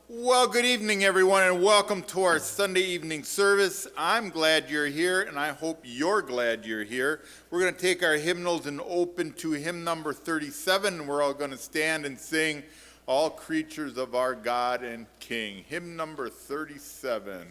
Well, good evening, everyone, and welcome to our Sunday evening service. I'm glad you're here, and I hope you're glad you're here. We're going to take our hymnals and open to hymn number 37, and we're all going to stand and sing All Creatures of Our God and King. Hymn number 37.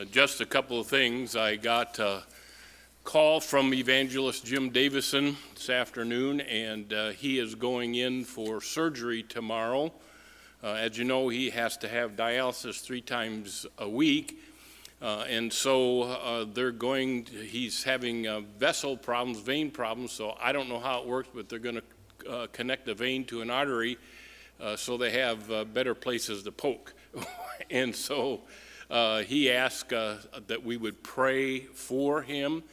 Just a couple of things. I got a call from Evangelist Jim Davison this afternoon, and he is going in for surgery tomorrow. As you know, he has to have dialysis 3 times a week, and so he's having vessel problems, vein problems, so I don't know how it works, but they're going to connect a vein to an artery so they have better places to poke. And so he asked that we would pray for him.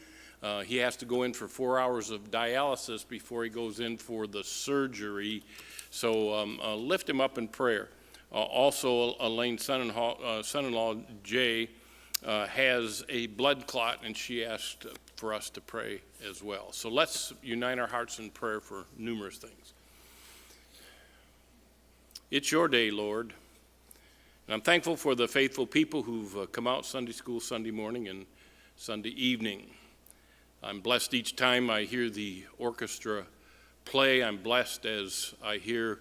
He has to go in for 4 hours of dialysis before he goes in for the surgery. So lift him up in prayer. Also, Elaine's son-in-law, Jay, has a blood clot, and she asked for us to pray as well. So let's unite our hearts in prayer for numerous things. It's your day, Lord. And I'm thankful for the faithful people who've come out Sunday school, Sunday morning, and Sunday evening. I'm blessed each time I hear the orchestra play. I'm blessed as I hear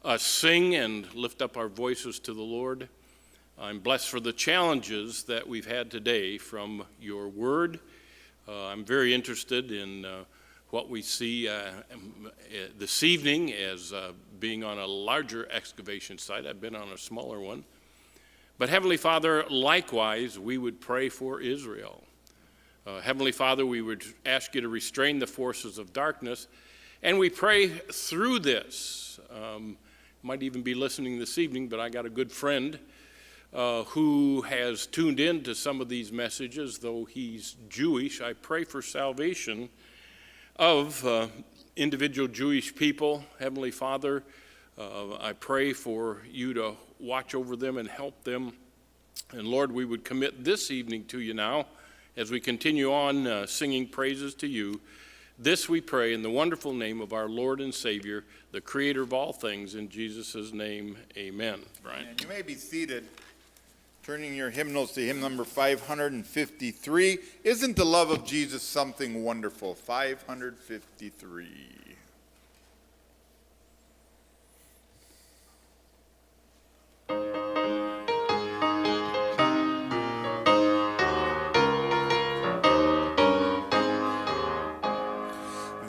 us sing and lift up our voices to the Lord. I'm blessed for the challenges that we've had today from your word. I'm very interested in what we see this evening as being on a larger excavation site. I've been on a smaller one. But Heavenly Father, likewise, we would pray for Israel. Heavenly Father, we would ask you to restrain the forces of darkness, and we pray through this. Might even be listening this evening, but I got a good friend who has tuned in to some of these messages, though he's Jewish. I pray for salvation of individual Jewish people. Heavenly Father, I pray for you to watch over them and help them. And Lord, we would commit this evening to you now as we continue on singing praises to you, This we pray in the wonderful name of our Lord and Savior, the Creator of all things. In Jesus' name, amen. Brian. And you may be seated, turning your hymnals to hymn number 553. Isn't the love of Jesus something wonderful? 553.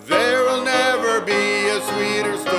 There will never be a sweeter story.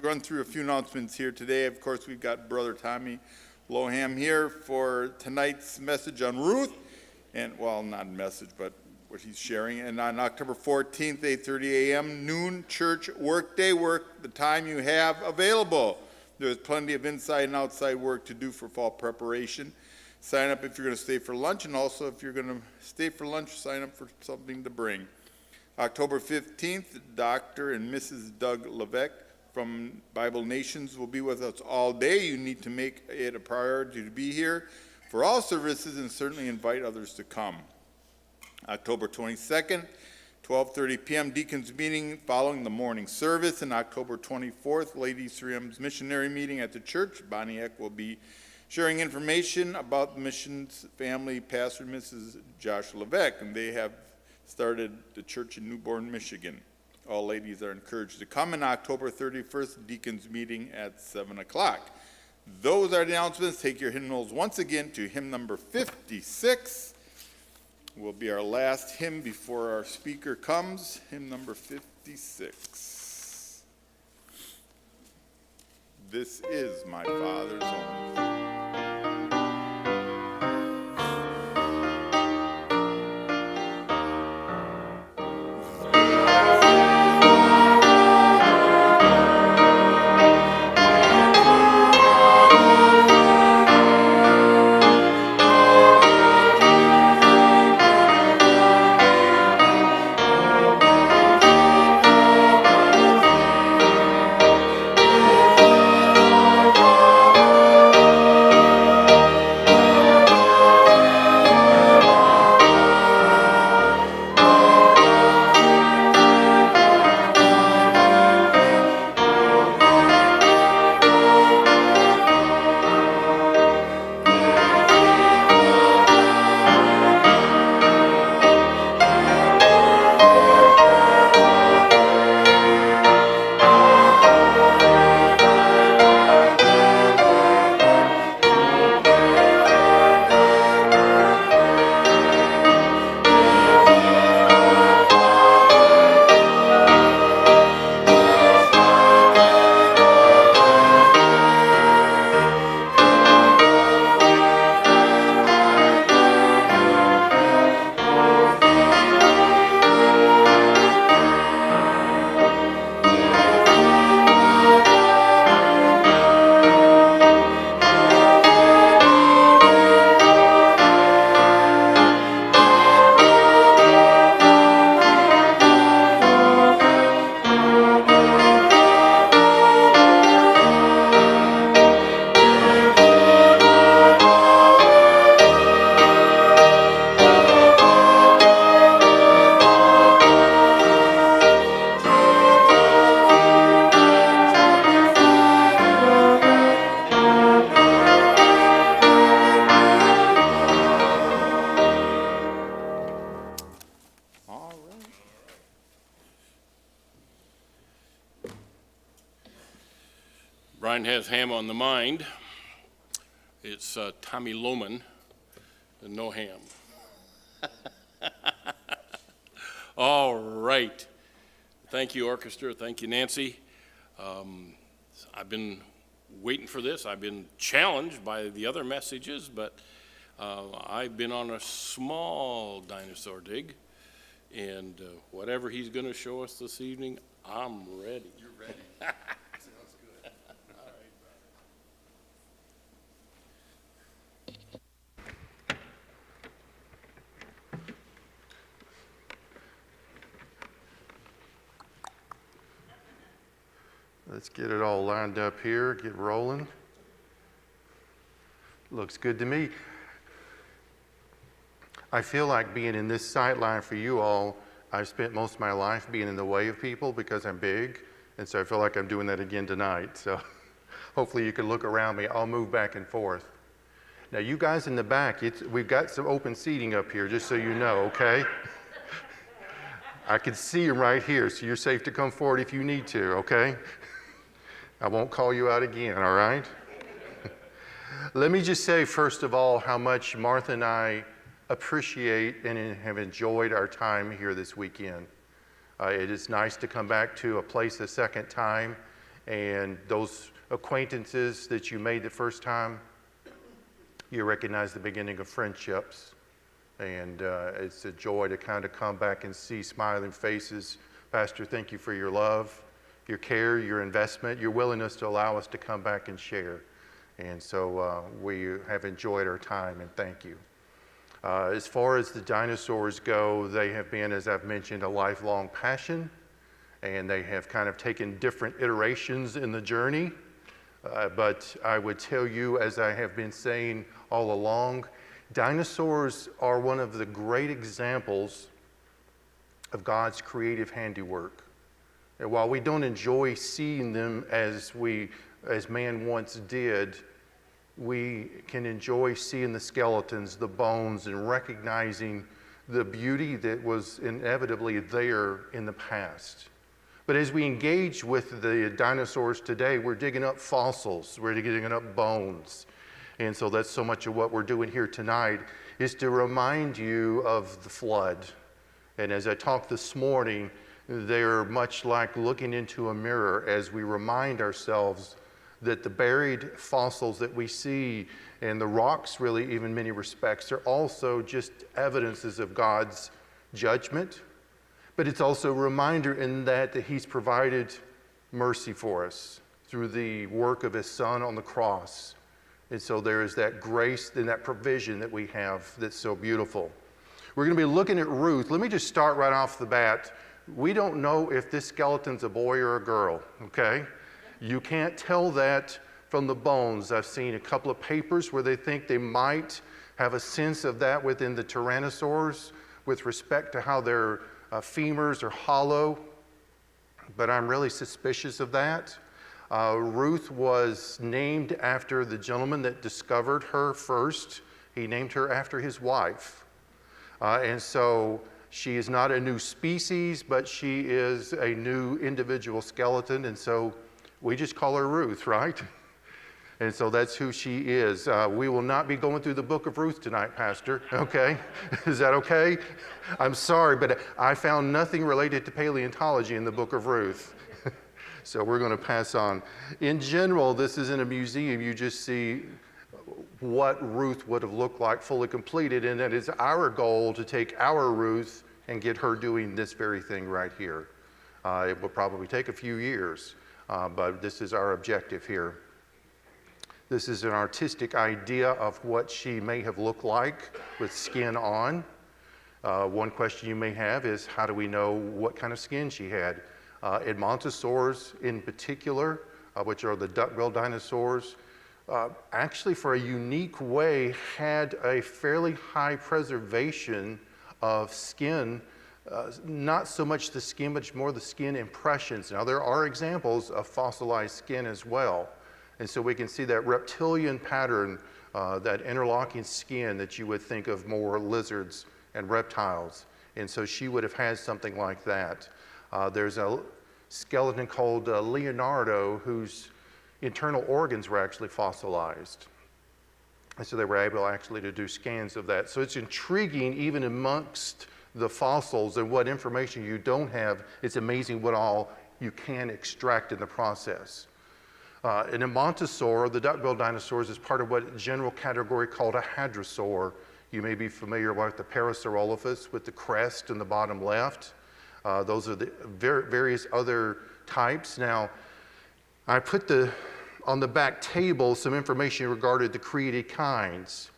Run through a few announcements here today. Of course, we've got Brother Tommy Loham here for tonight's message on Ruth, and well, not a message, but what he's sharing. And on October 14th, 8:30 a.m., noon church workday, work the time you have available. There's plenty of inside and outside work to do for fall preparation. Sign up if you're going to stay for lunch, and also if you're going to stay for lunch, sign up for something to bring. October 15th, Dr. and Mrs. Doug Levesque from Bible Nations will be with us all day. You need to make it a priority to be here for all services and certainly invite others to come. October 22nd, 12:30 p.m. Deacons meeting following the morning service. And October 24th, Ladies 3M's missionary meeting at the church. Bonnie Eck will be sharing information about the missions family, Pastor and Mrs. Josh Levesque, and they have started the church in Newborn, Michigan. All ladies are encouraged to come. On October 31st, Deacons meeting at 7 o'clock. Those are the announcements. Take your hymnals once again to hymn number 56. Will be our last hymn before our speaker comes. Hymn number 56. This is my Father's home. Brian has ham on the mind. It's Tommy Lohman and no ham. All right. Thank you, orchestra. Thank you, Nancy. I've been waiting for this. I've been challenged by the other messages, but I've been on a small dinosaur dig, and whatever he's going to show us this evening, I'm ready. You're ready. Sounds good. All right, Let's get it all lined up here, get rolling. Looks good to me. I feel like being in this sight line for you all, I've spent most of my life being in the way of people because I'm big, and so I feel like I'm doing that again tonight. So hopefully you can look around me. I'll move back and forth. Now you guys in the back, we've got some open seating up here, just so you know, okay? I can see you right here, so you're safe to come forward if you need to, okay? I won't call you out again, all right? Let me just say, first of all, how much Martha and I appreciate and have enjoyed our time here this weekend. It is nice to come back to a place a second time, and those acquaintances that you made the first time, you recognize the beginning of friendships. And it's a joy to kind of come back and see smiling faces. Pastor, thank you for your love, your care, your investment, your willingness to allow us to come back and share. And so we have enjoyed our time, and thank you. As far as the dinosaurs go, they have been, as I've mentioned, a lifelong passion, and they have kind of taken different iterations in the journey. But I would tell you, as I have been saying all along, dinosaurs are one of the great examples of God's creative handiwork. And while we don't enjoy seeing them as man once did, we can enjoy seeing the skeletons, the bones, and recognizing the beauty that was inevitably there in the past. But as we engage with the dinosaurs today, we're digging up fossils, we're digging up bones. And so that's so much of what we're doing here tonight, is to remind you of the flood. And as I talked this morning, they're much like looking into a mirror as we remind ourselves that the buried fossils that we see, and the rocks really, even in many respects, are also just evidences of God's judgment. But it's also a reminder in that He's provided mercy for us through the work of His Son on the cross. And so there is that grace and that provision that we have that's so beautiful. We're going to be looking at Ruth. Let me just start right off the bat. We don't know if this skeleton's a boy or a girl, okay? You can't tell that from the bones. I've seen a couple of papers where they think they might have a sense of that within the tyrannosaurs with respect to how their femurs are hollow, but I'm really suspicious of that. Ruth was named after the gentleman that discovered her first. He named her after his wife. And so she is not a new species, but she is a new individual skeleton, and so we just call her Ruth, right? And so that's who she is. We will not be going through the book of Ruth tonight, Pastor, okay? Is that okay? I'm sorry, but I found nothing related to paleontology in the book of Ruth. So we're going to pass on. In general, this isn't a museum. You just see what Ruth would have looked like fully completed, and it is our goal to take our Ruth and get her doing this very thing right here. It will probably take a few years, but this is our objective here. This is an artistic idea of what she may have looked like with skin on. One question you may have is, how do we know what kind of skin she had? Edmontosaurs in particular, which are the duck-billed dinosaurs, actually for a unique way had a fairly high preservation of skin, not so much the skin, but more the skin impressions. Now there are examples of fossilized skin as well. And so we can see that reptilian pattern, that interlocking skin that you would think of more lizards and reptiles. And so she would have had something like that. There's a skeleton called Leonardo, who's internal organs were actually fossilized. And so they were able actually to do scans of that. So it's intriguing even amongst the fossils and what information you don't have. It's amazing what all you can extract in the process. An Ammontosaur, the duck-billed dinosaurs, is part of what a general category called a hadrosaur. You may be familiar with the Parasaurolophus with the crest in the bottom left. Those are the various other types. Now, I put on the back table some information regarding the created kinds.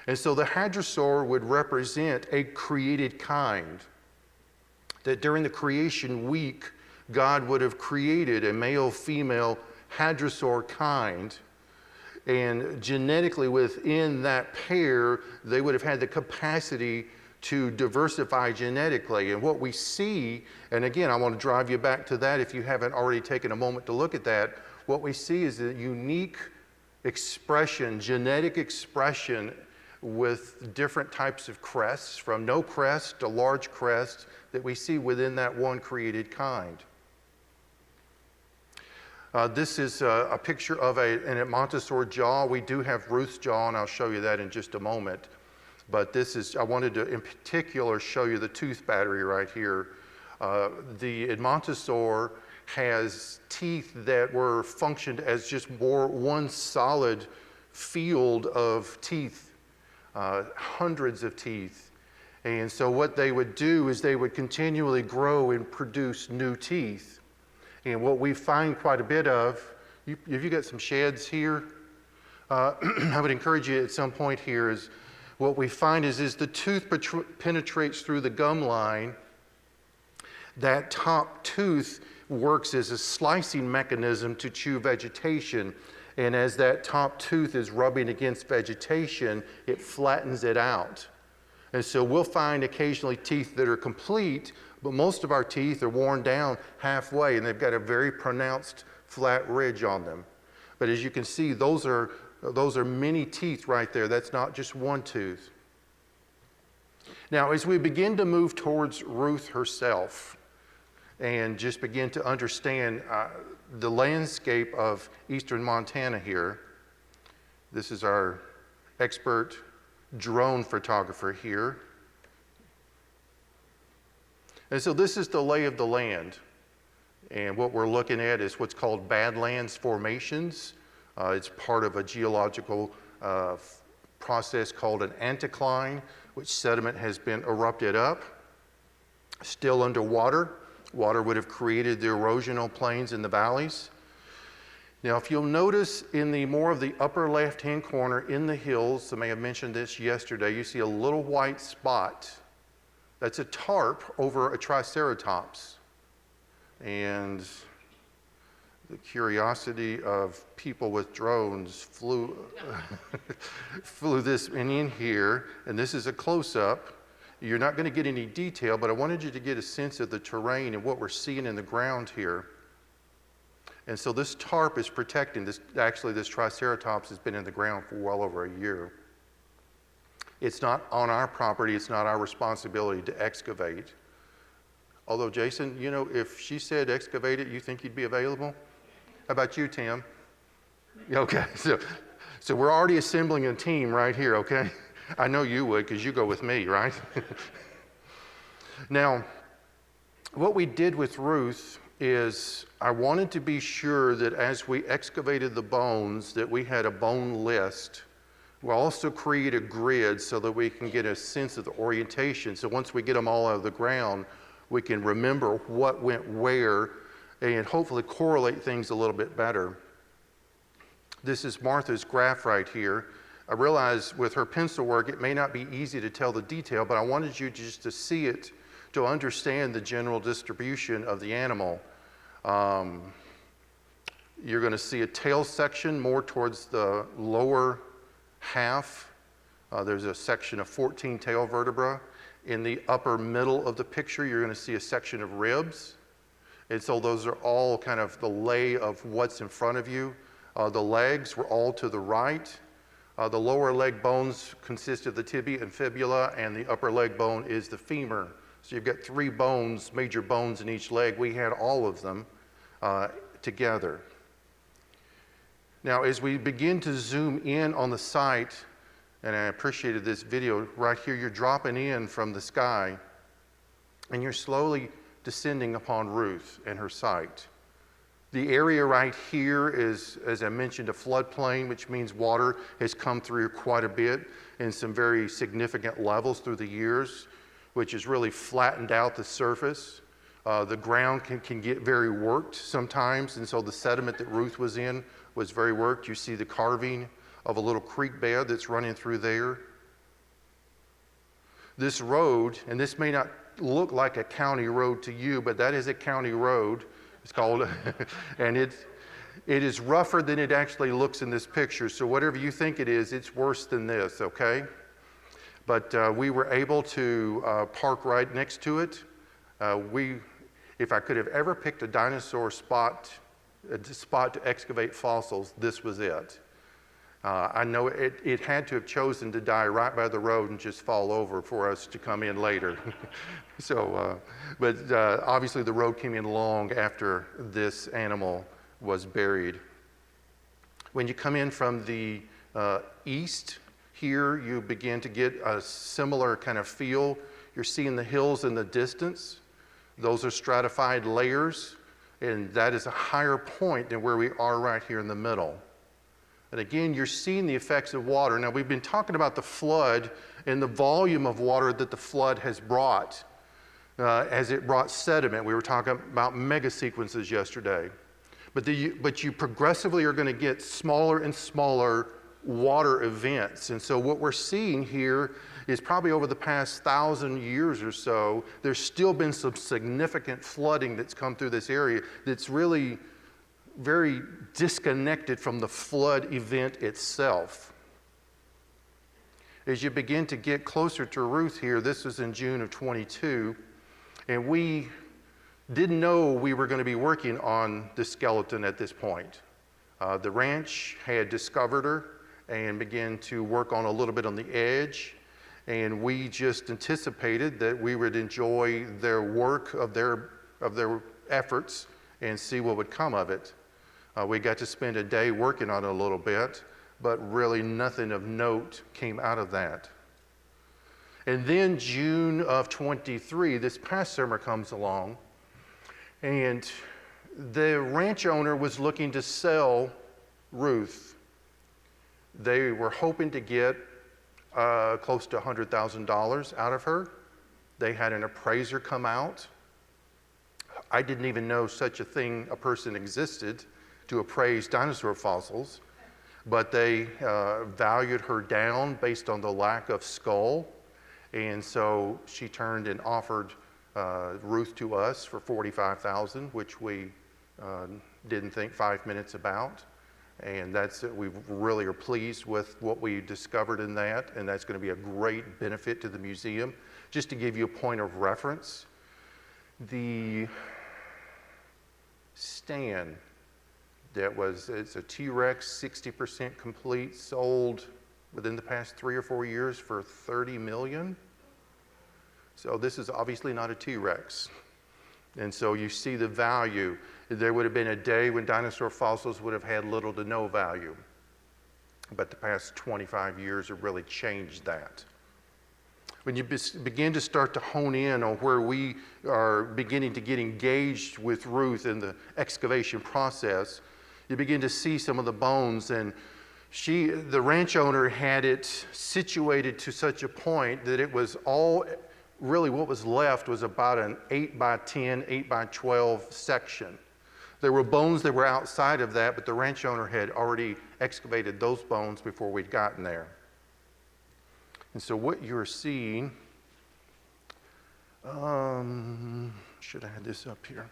And so the hadrosaur would represent a created kind. That during the creation week, God would have created a male-female hadrosaur kind. And genetically within that pair, they would have had the capacity to diversify genetically. And what we see, and again, I want to drive you back to that if you haven't already taken a moment to look at that, what we see is a unique expression, genetic expression with different types of crests, from no crest to large crest, that we see within that one created kind. This is a picture of an Ammontosaur jaw. We do have Ruth's jaw, and I'll show you that in just a moment. But this is, I wanted to in particular show you the tooth battery right here. The Ammontosaur has teeth that were functioned as just one solid field of teeth, hundreds of teeth. And so what they would do is they would continually grow and produce new teeth. And what we find quite a bit of, have you got some sheds here? I would encourage you at some point here is, what we find is the tooth penetrates through the gum line. That top tooth works as a slicing mechanism to chew vegetation. And as that top tooth is rubbing against vegetation, it flattens it out. And so we'll find occasionally teeth that are complete, but most of our teeth are worn down halfway, and they've got a very pronounced flat ridge on them. But as you can see, those are many teeth right there. That's not just one tooth. Now, as we begin to move towards Ruth herself and just begin to understand the landscape of eastern Montana here, this is our expert drone photographer here. And so this is the lay of the land. And what we're looking at is what's called Badlands formations. It's part of a geological process called an anticline, which sediment has been erupted up, still underwater. Water would have created the erosional plains in the valleys. Now, if you'll notice in the more of the upper left-hand corner in the hills, I may have mentioned this yesterday, you see a little white spot. That's a tarp over a triceratops. And the curiosity of people with drones flew this in here, and this is a close-up. You're not going to get any detail, but I wanted you to get a sense of the terrain and what we're seeing in the ground here. And so this tarp is protecting this. Actually, this triceratops has been in the ground for well over a year. It's not on our property. It's not our responsibility to excavate. Although, Jason, you know, if she said excavate it, you think you'd be available? How about you, Tim? Okay, so we're already assembling a team right here, okay? I know you would, because you go with me, right? Now, what we did with Ruth is I wanted to be sure that as we excavated the bones, that we had a bone list. We'll also create a grid so that we can get a sense of the orientation. So once we get them all out of the ground, we can remember what went where and hopefully correlate things a little bit better. This is Martha's graph right here. I realize with her pencil work, it may not be easy to tell the detail, but I wanted you just to see it, to understand the general distribution of the animal. You're going to see a tail section more towards the lower half. There's a section of 14 tail vertebrae. In the upper middle of the picture, you're going to see a section of ribs. And so those are all kind of the lay of what's in front of you. The legs were all to the right. The lower leg bones consist of the tibia and fibula, and the upper leg bone is the femur. So you've got 3 bones, major bones in each leg. We had all of them together. Now, as we begin to zoom in on the site, and I appreciated this video right here, you're dropping in from the sky, and you're slowly descending upon Ruth and her site. The area right here is, as I mentioned, a floodplain, which means water has come through quite a bit in some very significant levels through the years, which has really flattened out the surface. The ground can get very worked sometimes, and so the sediment that Ruth was in was very worked. You see the carving of a little creek bed that's running through there. This road, and this may not look like a county road to you, but that is a county road. It's called, and it is rougher than it actually looks in this picture. So whatever you think it is, it's worse than this, okay? But we were able to park right next to it. If I could have ever picked a dinosaur spot to excavate fossils, this was it. I know it had to have chosen to die right by the road and just fall over for us to come in later. But obviously the road came in long after this animal was buried. When you come in from the east here, you begin to get a similar kind of feel. You're seeing the hills in the distance. Those are stratified layers, and that is a higher point than where we are right here in the middle. And again, you're seeing the effects of water. Now, we've been talking about the flood and the volume of water that the flood has brought as it brought sediment. We were talking about mega sequences yesterday. But you progressively are going to get smaller and smaller water events. And so what we're seeing here is probably over the past 1,000 years or so, there's still been some significant flooding that's come through this area that's really very disconnected from the flood event itself. As you begin to get closer to Ruth here, this was in June of 22, and we didn't know we were going to be working on the skeleton at this point. The ranch had discovered her and began to work on a little bit on the edge, and we just anticipated that we would enjoy their work of their efforts and see what would come of it. We got to spend a day working on it a little bit, but really nothing of note came out of that. And then June of 23, this past summer comes along, and the ranch owner was looking to sell Ruth. They were hoping to get close to $100,000 out of her. They had an appraiser come out. I didn't even know such a thing, a person existed to appraise dinosaur fossils, but they valued her down based on the lack of skull, and so she turned and offered Ruth to us for $45,000, which we didn't think 5 minutes about, and we really are pleased with what we discovered in that, and that's going to be a great benefit to the museum. Just to give you a point of reference, the stand it's a T-Rex, 60% complete, sold within the past 3 or 4 years for $30 million. So this is obviously not a T-Rex. And so you see the value. There would have been a day when dinosaur fossils would have had little to no value. But the past 25 years have really changed that. When you begin to start to hone in on where we are beginning to get engaged with Ruth in the excavation process, you begin to see some of the bones, and the ranch owner had it situated to such a point that it was all, really what was left was about an 8 by 10, 8 by 12 section. There were bones that were outside of that, but the ranch owner had already excavated those bones before we'd gotten there. And so what you're seeing, should I have this up here?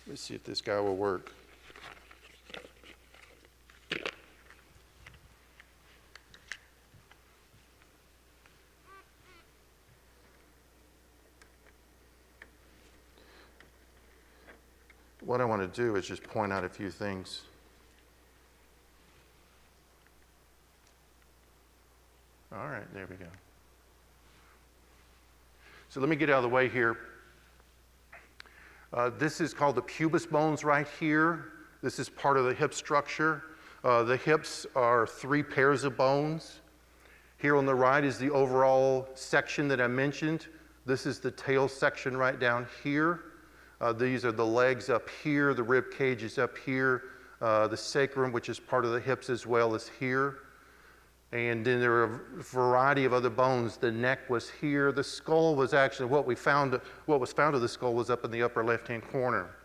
Let's see if this guy will work. What I want to do is just point out a few things. All right, there we go. So let me get out of the way here. This is called the pubis bones right here. This is part of the hip structure. The hips are 3 pairs of bones. Here on the right is the overall section that I mentioned. This is the tail section right down here. These are the legs up here, the rib cage is up here, the sacrum, which is part of the hips as well, is here. And then there are a variety of other bones. The neck was here. The skull was actually what was found of the skull was up in the upper left-hand corner.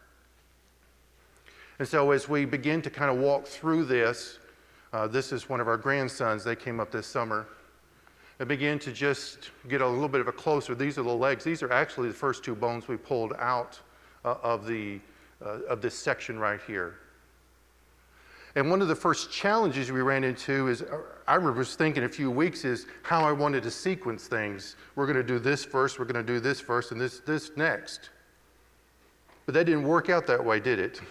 And so as we begin to kind of walk through this, this is one of our grandsons. They came up this summer. And begin to just get a little bit of a closer. These are the legs. These are actually the first 2 bones we pulled out of this section right here. And one of the first challenges we ran into is, I was thinking a few weeks, is how I wanted to sequence things. We're going to do this first, we're going to do this first, and this next. But that didn't work out that way, did it?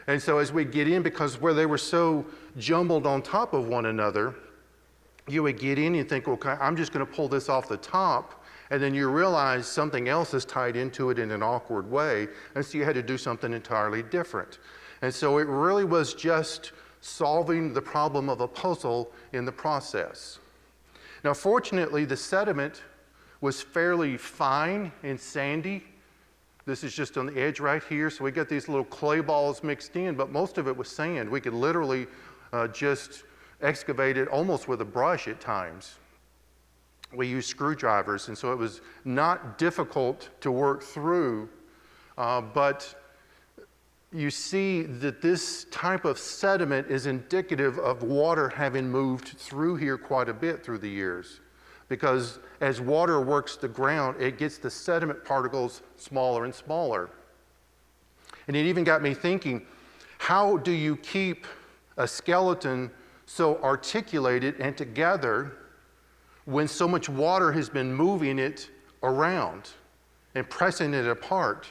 And so as we get in, because where they were so jumbled on top of one another, you would get in and think, okay, I'm just going to pull this off the top, and then you realize something else is tied into it in an awkward way, and so you had to do something entirely different. And so it really was just solving the problem of a puzzle in the process. Now, fortunately, the sediment was fairly fine and sandy. This is just on the edge right here, so we got these little clay balls mixed in, but most of it was sand. We could literally just excavate it almost with a brush at times. We used screwdrivers, and so it was not difficult to work through, but you see that this type of sediment is indicative of water having moved through here quite a bit through the years, because as water works the ground, it gets the sediment particles smaller and smaller. And it even got me thinking, how do you keep a skeleton so articulated and together when so much water has been moving it around and pressing it apart?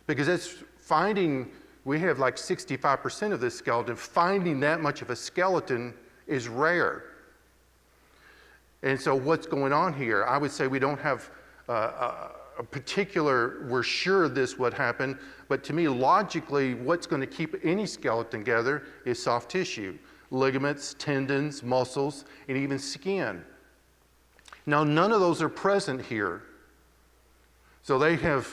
Because it's finding, we have like 65% of this skeleton, finding that much of a skeleton is rare. And so what's going on here? I would say we don't have a particular, we're sure this would happen, but to me, logically, what's going to keep any skeleton together is soft tissue. Ligaments, tendons, muscles, and even skin. Now, none of those are present here. So they have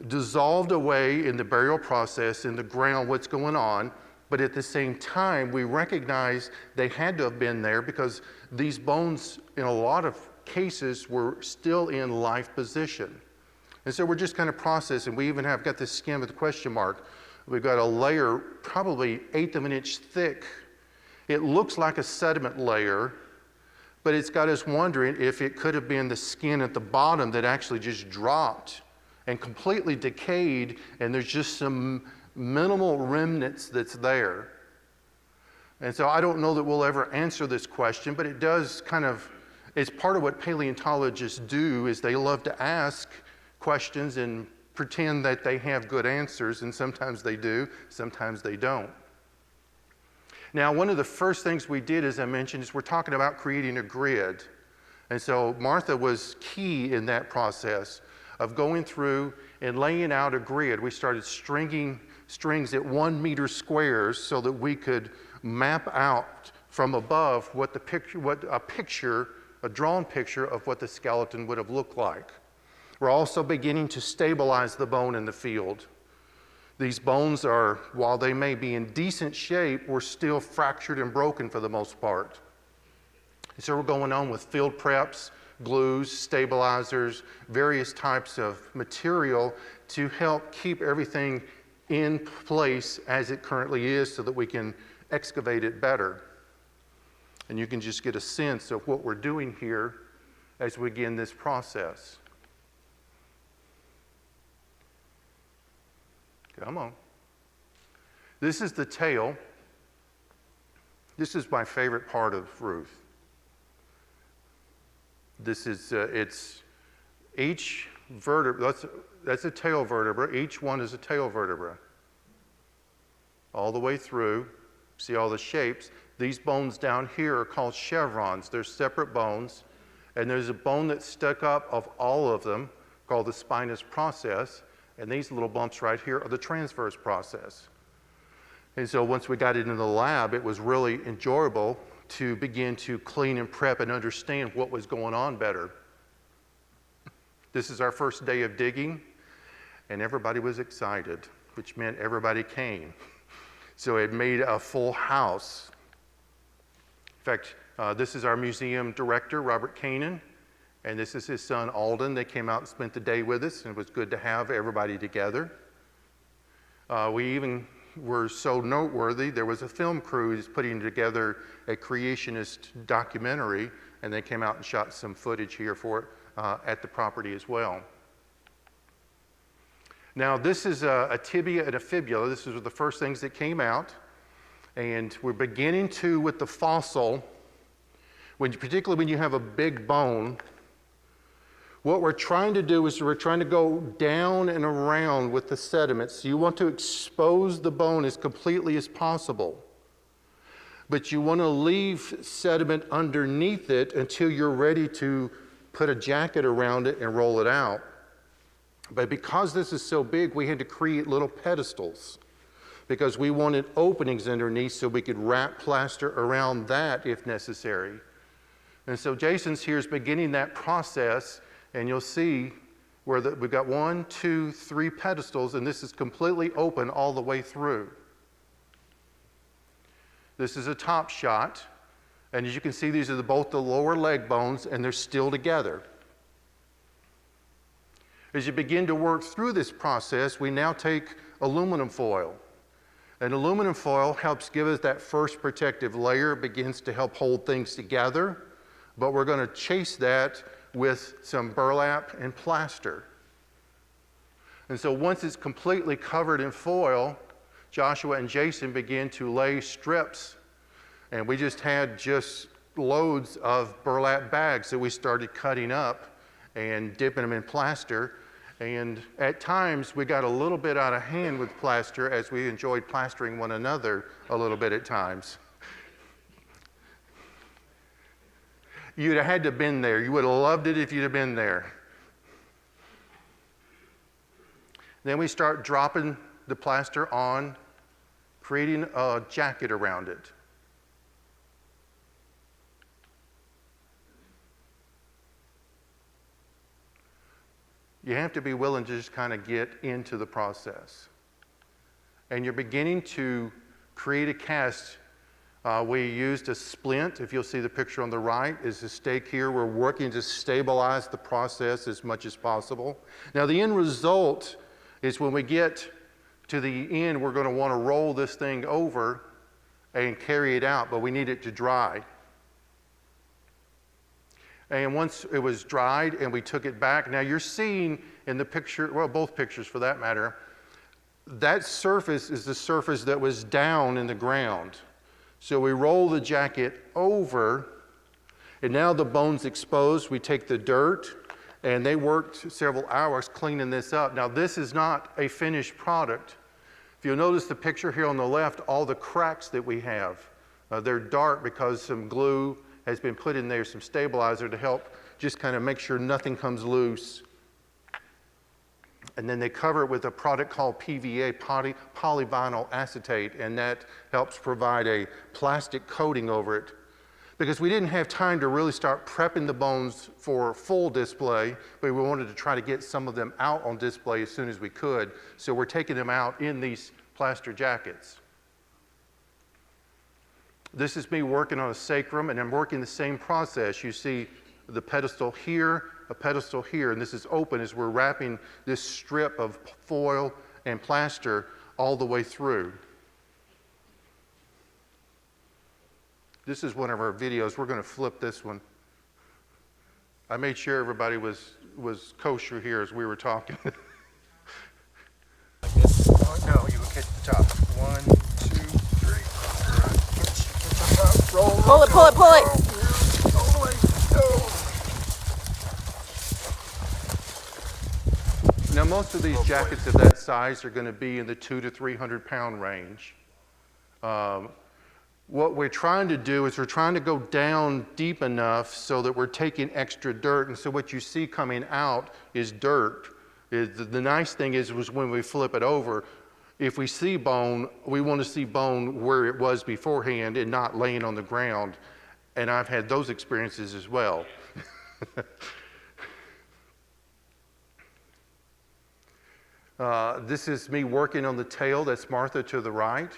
dissolved away in the burial process, in the ground, what's going on, but at the same time, we recognize they had to have been there because these bones, in a lot of cases, were still in life position. And so we're just kind of processing. We even have got this skin with a question mark. We've got a layer probably 1/8 of an inch thick. It looks like a sediment layer, but it's got us wondering if it could have been the skin at the bottom that actually just dropped and completely decayed, and there's just some minimal remnants that's there. And so I don't know that we'll ever answer this question, but it does kind of, it's part of what paleontologists do, is they love to ask questions and pretend that they have good answers, and sometimes they do, sometimes they don't. Now, one of the first things we did, as I mentioned, is we're talking about creating a grid. And so Martha was key in that process of going through and laying out a grid. We started stringing strings at 1 meter squares so that we could map out from above what a drawn picture of what the skeleton would have looked like. We're also beginning to stabilize the bone in the field. These bones are, while they may be in decent shape, we're still fractured and broken for the most part. And so we're going on with field preps, glues, stabilizers, various types of material to help keep everything in place as it currently is so that we can excavate it better. And you can just get a sense of what we're doing here as we begin this process. Come on. This is the tail. This is my favorite part of Ruth. This is, it's each vertebra, that's a tail vertebra. Each one is a tail vertebra. All the way through. See all the shapes. These bones down here are called chevrons. They're separate bones. And there's a bone that's stuck up of all of them called the spinous process. And these little bumps right here are the transverse process. And so once we got it into the lab, it was really enjoyable to begin to clean and prep and understand what was going on better. This is our first day of digging, and everybody was excited, which meant everybody came. So it made a full house. In fact, this is our museum director, Robert Kanan, and this is his son, Alden. They came out and spent the day with us, and it was good to have everybody together. We even were so noteworthy, there was a film crew putting together a creationist documentary, and they came out and shot some footage here for it at the property as well. Now, this is a tibia and a fibula. This was the first things that came out, and we're beginning to, with the fossil, particularly when you have a big bone, what we're trying to do is we're trying to go down and around with the sediments. You want to expose the bone as completely as possible, but you want to leave sediment underneath it until you're ready to put a jacket around it and roll it out. But because this is so big, we had to create little pedestals because we wanted openings underneath so we could wrap plaster around that if necessary. And so Jason's here is beginning that process, and you'll see where we've got 1, 2, 3 pedestals, and this is completely open all the way through. This is a top shot, and as you can see, these are both the lower leg bones, and they're still together. As you begin to work through this process, we now take aluminum foil. And aluminum foil helps give us that first protective layer, begins to help hold things together, but we're going to chase that with some burlap and plaster. And so once it's completely covered in foil, Joshua and Jason begin to lay strips, and we just had loads of burlap bags that we started cutting up and dipping them in plaster. And at times, we got a little bit out of hand with plaster as we enjoyed plastering one another a little bit at times. You'd have had to have been there. You would have loved it if you'd have been there. Then we start dropping the plaster on, creating a jacket around it. You have to be willing to just kind of get into the process. And you're beginning to create a cast. We used a splint. If you'll see the picture on the right is a stake here. We're working to stabilize the process as much as possible. Now the end result is when we get to the end, we're going to want to roll this thing over and carry it out, but we need it to dry. And once it was dried and we took it back, now you're seeing in the picture, well, both pictures for that matter, that surface is the surface that was down in the ground. So we roll the jacket over, and now the bone's exposed. We take the dirt, and they worked several hours cleaning this up. Now this is not a finished product. If you'll notice the picture here on the left, all the cracks that we have, they're dark because some glue has been put in there, some stabilizer to help just kind of make sure nothing comes loose. And then they cover it with a product called PVA, polyvinyl acetate, and that helps provide a plastic coating over it. Because we didn't have time to really start prepping the bones for full display, but we wanted to try to get some of them out on display as soon as we could. So we're taking them out in these plaster jackets. This is me working on a sacrum, and I'm working the same process. You see the pedestal here, a pedestal here, and this is open as we're wrapping this strip of foil and plaster all the way through. This is one of our videos. We're going to flip this one. I made sure everybody was kosher here as we were talking. Oh, no, you can catch the top. 1, 2, 3. Catch the top. Roll. Pull it, pull it, pull it. All the way. Go. Now, most of these jackets of that size are going to be in the 200 to 300 pound range. What we're trying to do is we're trying to go down deep enough so that we're taking extra dirt. And so what you see coming out is dirt The nice thing was when we flip it over, if we see bone, we want to see bone where it was beforehand and not laying on the ground. And I've had those experiences as well. This is me working on the tail. That's Martha to the right.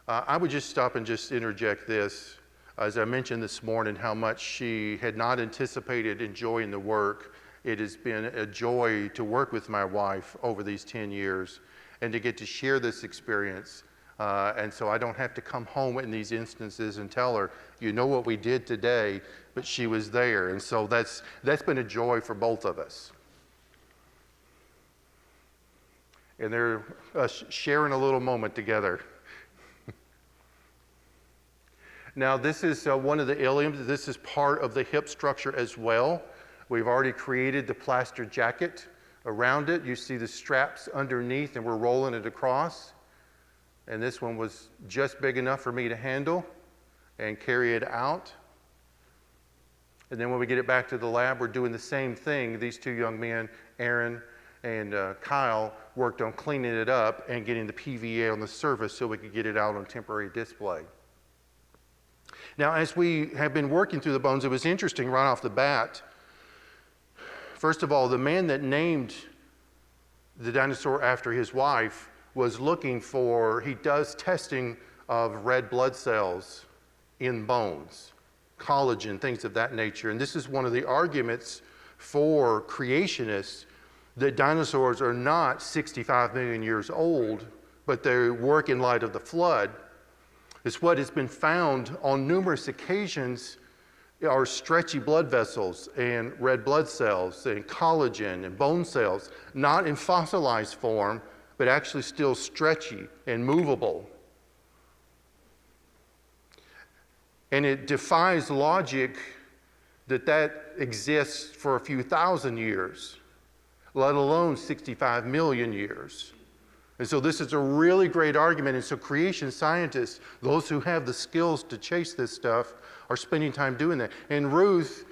I would just stop and just interject this. As I mentioned this morning, how much she had not anticipated enjoying the work. It has been a joy to work with my wife over these 10 years and to get to share this experience. And so I don't have to come home in these instances and tell her, you know what we did today, but she was there. And so that's been a joy for both of us. And they're sharing a little moment together. Now this is one of the iliums. This is part of the hip structure as well. We've already created the plaster jacket around it. You see the straps underneath and we're rolling it across. And this one was just big enough for me to handle and carry it out. And then when we get it back to the lab, we're doing the same thing. These two young men, Aaron and Kyle, worked on cleaning it up and getting the PVA on the surface so we could get it out on temporary display. Now, as we have been working through the bones, it was interesting right off the bat. First of all, the man that named the dinosaur after his wife was looking for, he does testing of red blood cells in bones, collagen, things of that nature. And this is one of the arguments for creationists, that dinosaurs are not 65 million years old, but they work in light of the flood. It's what has been found on numerous occasions are stretchy blood vessels and red blood cells and collagen and bone cells, not in fossilized form, but actually still stretchy and movable. And it defies logic that exists for a few thousand years, let alone 65 million years. And so this is a really great argument. And so creation scientists, those who have the skills to chase this stuff, are spending time doing that. And Ruth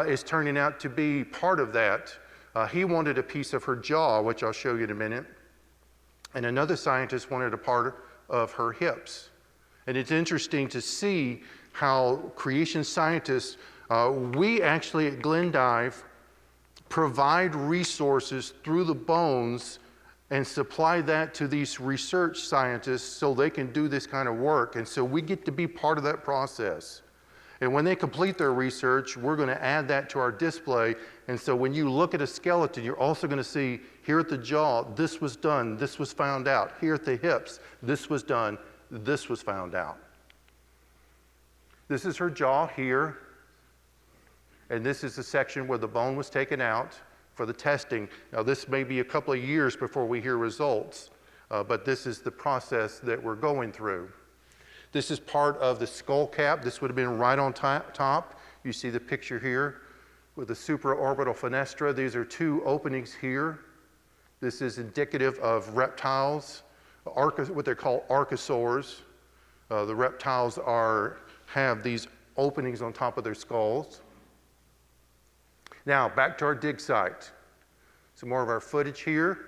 is turning out to be part of that. He wanted a piece of her jaw, which I'll show you in a minute. And another scientist wanted a part of her hips. And it's interesting to see how creation scientists, we actually at Glendive provide resources through the bones and supply that to these research scientists so they can do this kind of work. And so we get to be part of that process. And when they complete their research, we're going to add that to our display. And so when you look at a skeleton, you're also going to see here at the jaw, this was done, this was found out. Here at the hips, this was done, this was found out. This is her jaw here. And this is the section where the bone was taken out for the testing. Now this may be a couple of years before we hear results, but this is the process that we're going through. This is part of the skull cap. This would have been right on top. You see the picture here with the supraorbital fenestra. These are two openings here. This is indicative of reptiles, what they call archosaurs. The reptiles have these openings on top of their skulls. Now, back to our dig site. Some more of our footage here.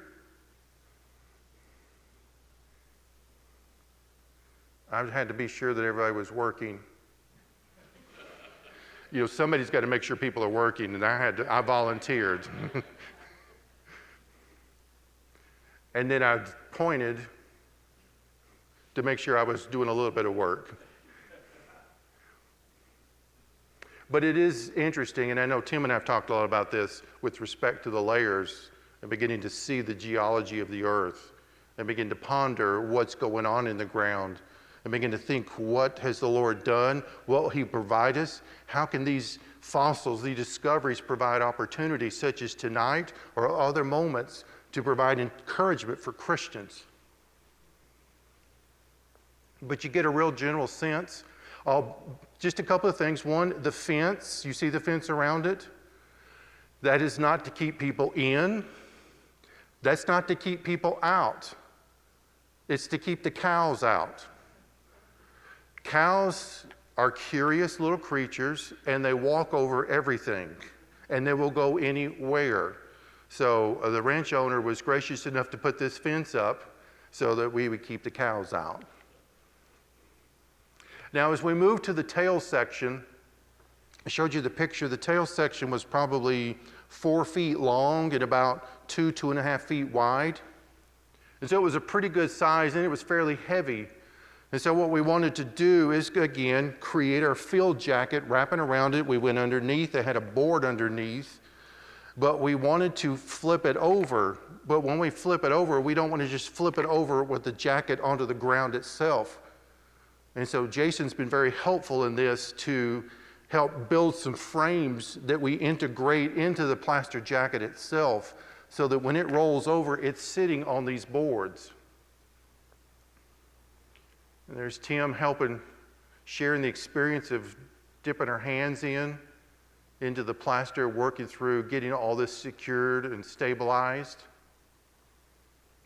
I had to be sure that everybody was working. You know, somebody's got to make sure people are working, and I volunteered. And then I pointed to make sure I was doing a little bit of work. But it is interesting, and I know Tim and I have talked a lot about this with respect to the layers and beginning to see the geology of the earth and begin to ponder what's going on in the ground and begin to think, what has the Lord done? What will He provide us? How can these fossils, these discoveries provide opportunities such as tonight or other moments to provide encouragement for Christians? But you get a real general sense. Just a couple of things. One, the fence, you see the fence around it? That is not to keep people in. That's not to keep people out. It's to keep the cows out. Cows are curious little creatures, and they walk over everything, and they will go anywhere. So the ranch owner was gracious enough to put this fence up so that we would keep the cows out. Now, as we move to the tail section, I showed you the picture. The tail section was probably 4 feet long and about 2.5 feet wide. And so it was a pretty good size, and it was fairly heavy. And so what we wanted to do is, again, create our field jacket, wrapping around it. We went underneath. It had a board underneath. But we wanted to flip it over. But when we flip it over, we don't want to just flip it over with the jacket onto the ground itself. And so Jason's been very helpful in this to help build some frames that we integrate into the plaster jacket itself so that when it rolls over, it's sitting on these boards. And there's Tim helping, sharing the experience of dipping her hands into the plaster, working through getting all this secured and stabilized.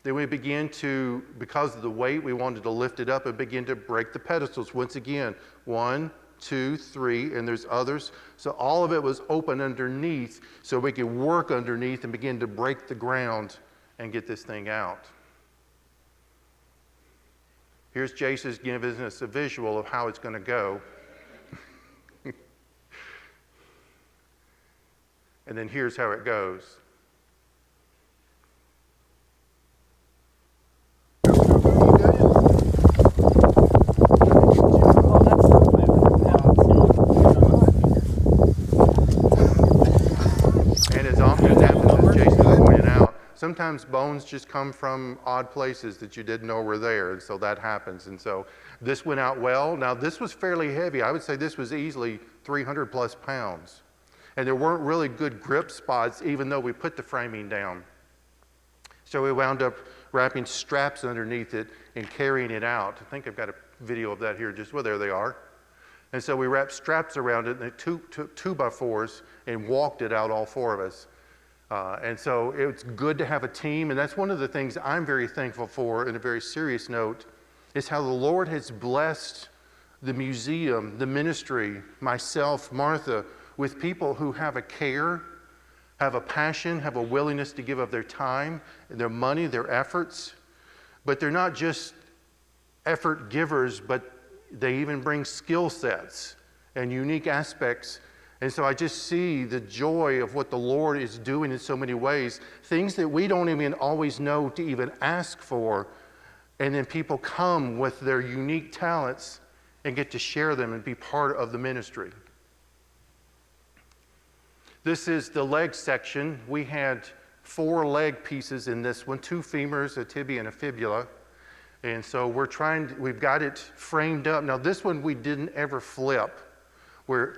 Then we began to, because of the weight, we wanted to lift it up and begin to break the pedestals. Once again, 1, 2, 3, and there's others. So all of it was open underneath so we could work underneath and begin to break the ground and get this thing out. Here's Jason's giving us a visual of how it's going to go. And then here's how it goes. And as often happens, as Jason pointed out, sometimes bones just come from odd places that you didn't know were there, and so that happens. And so this went out well. Now, this was fairly heavy. I would say this was easily 300 plus pounds. And there weren't really good grip spots, even though we put the framing down. So we wound up wrapping straps underneath it and carrying it out. I think I've got a video of that here. Well, there they are. And so we wrapped straps around it, and took 2x4s and walked it out, all 4 of us. And so it's good to have a team, and that's one of the things I'm very thankful for, in a very serious note, is how the Lord has blessed the museum, the ministry, myself, Martha, with people who have a care, have a passion, have a willingness to give of their time, their money, their efforts. But they're not just effort givers, but they even bring skill sets and unique aspects. And so I just see the joy of what the Lord is doing in so many ways, things that we don't even always know to even ask for. And then people come with their unique talents and get to share them and be part of the ministry. This is the leg section. We had 4 leg pieces in this one, 2 femurs, a tibia, and a fibula. And so we've got it framed up. Now this one we didn't ever flip. We're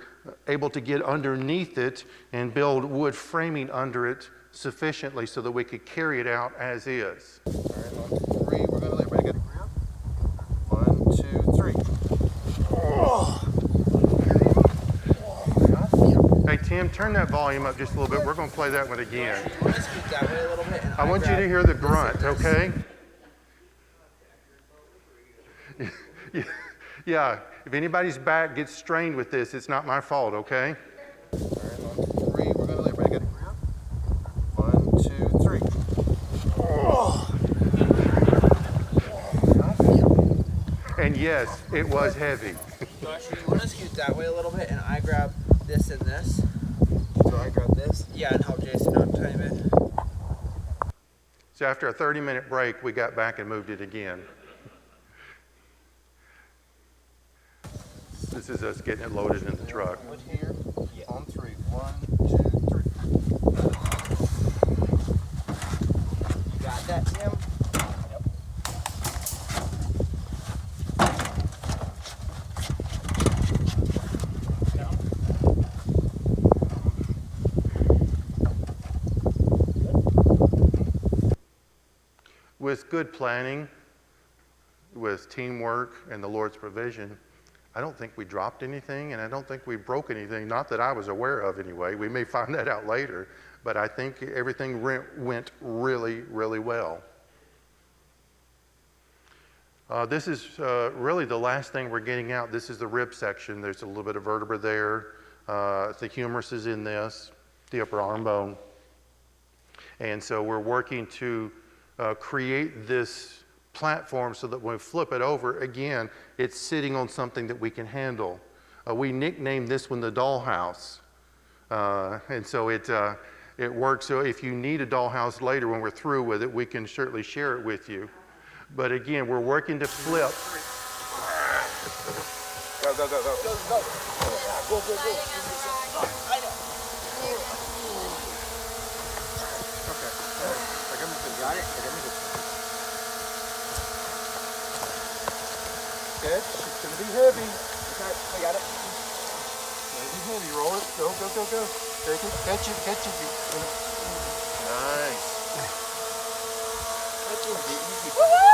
able to get underneath it and build wood framing under it sufficiently so that we could carry it out as is. All right, 1, 2, 3, we're gonna live. Ready, 1, 2, 3. Oh. Hey, Tim, turn that volume up just a little bit. We're going to play that one again. I want you to hear the grunt, okay? Yeah, if anybody's back gets strained with this, it's not my fault, okay? All right, 1, 2, 3, we're going to live. Ready, 1, 2, 3. Oh. And yes, it was heavy. Josh, you want to scoot that way a little bit, and I grab this and this. So I grab this? Yeah, and help Jason out a tiny bit. So after a 30-minute break, we got back and moved it again. This is us getting it loaded in the truck. Wood here, on 3. 1, 2, 3. You got that, Tim? With good planning, with teamwork and the Lord's provision, I don't think we dropped anything, and I don't think we broke anything, not that I was aware of anyway. We may find that out later, but I think everything went really, really well. This is really the last thing we're getting out. This is the rib section. There's a little bit of vertebra there. The humerus is in this, the upper arm bone. And so we're working to create this platform so that when we flip it over, again, it's sitting on something that we can handle. We nicknamed this one the dollhouse. And so it works. So if you need a dollhouse later when we're through with it, we can certainly share it with you. But again, we're working to flip. Go, go, go, go. Go, go. Go, go, go. I know. Okay. Got it? Good. It's going to be heavy. Okay, I got it. It's going to be heavy. Roll it. Go, go, go, go. Take it. Catch it. Catch it. Nice. That's going to be easy. Woo-hoo!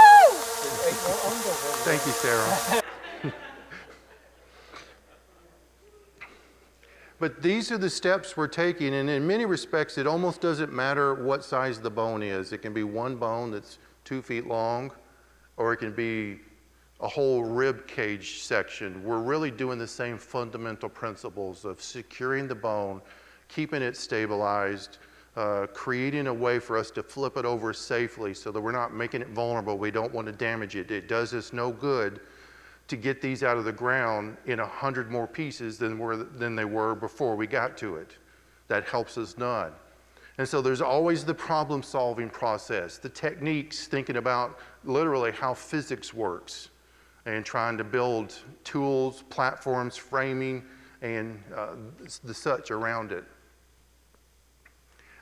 Thank you, Sarah. But these are the steps we're taking, and in many respects, it almost doesn't matter what size the bone is. It can be one bone that's 2 feet long, or it can be a whole rib cage section. We're really doing the same fundamental principles of securing the bone, keeping it stabilized, creating a way for us to flip it over safely so that we're not making it vulnerable. We don't want to damage it. It does us no good to get these out of the ground in 100 more pieces than they were before we got to it. That helps us none. And so there's always the problem-solving process, the techniques, thinking about literally how physics works, and trying to build tools, platforms, framing, and the such around it.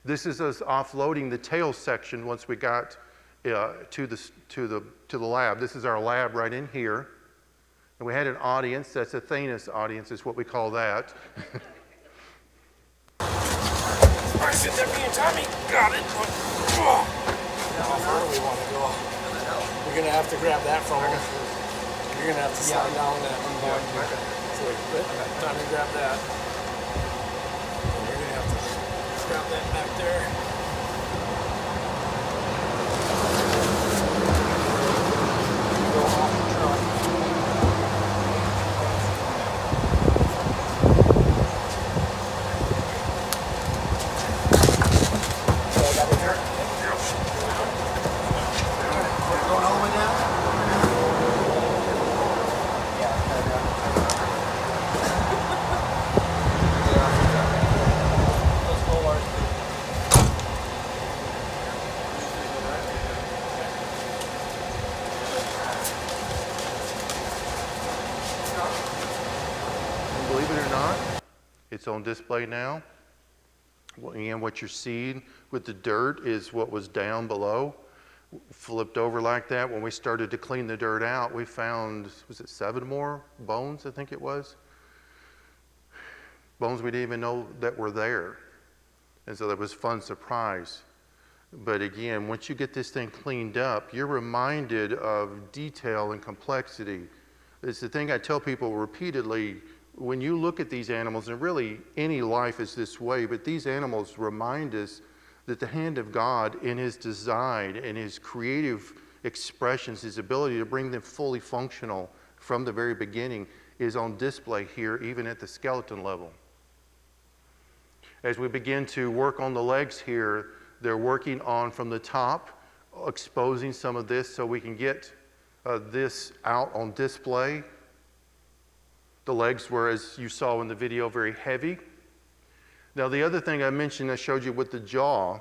This is us offloading the tail section once we got to the lab. This is our lab right in here. And we had an audience, that's a Thanos audience is what we call that. I said that me and Tommy got it. How far do we want to go? We're going to have to grab that from him. You're going to have to slide down that one board. So Tommy, grab that. And you're going to have to grab that back there. Go off the truck. Believe it or not, it's on display now. And what you're seeing with the dirt is what was down below. Flipped over like that. When we started to clean the dirt out, we found, was it 7 more bones, I think it was? Bones we didn't even know that were there. And so that was a fun surprise. But again, once you get this thing cleaned up, you're reminded of detail and complexity. It's the thing I tell people repeatedly. When you look at these animals, and really any life is this way, but these animals remind us that the hand of God in His design and His creative expressions, His ability to bring them fully functional from the very beginning is on display here, even at the skeleton level. As we begin to work on the legs here, they're working on from the top, exposing some of this so we can get this out on display. The legs were, as you saw in the video, very heavy. Now, the other thing I mentioned, I showed you with the jaw,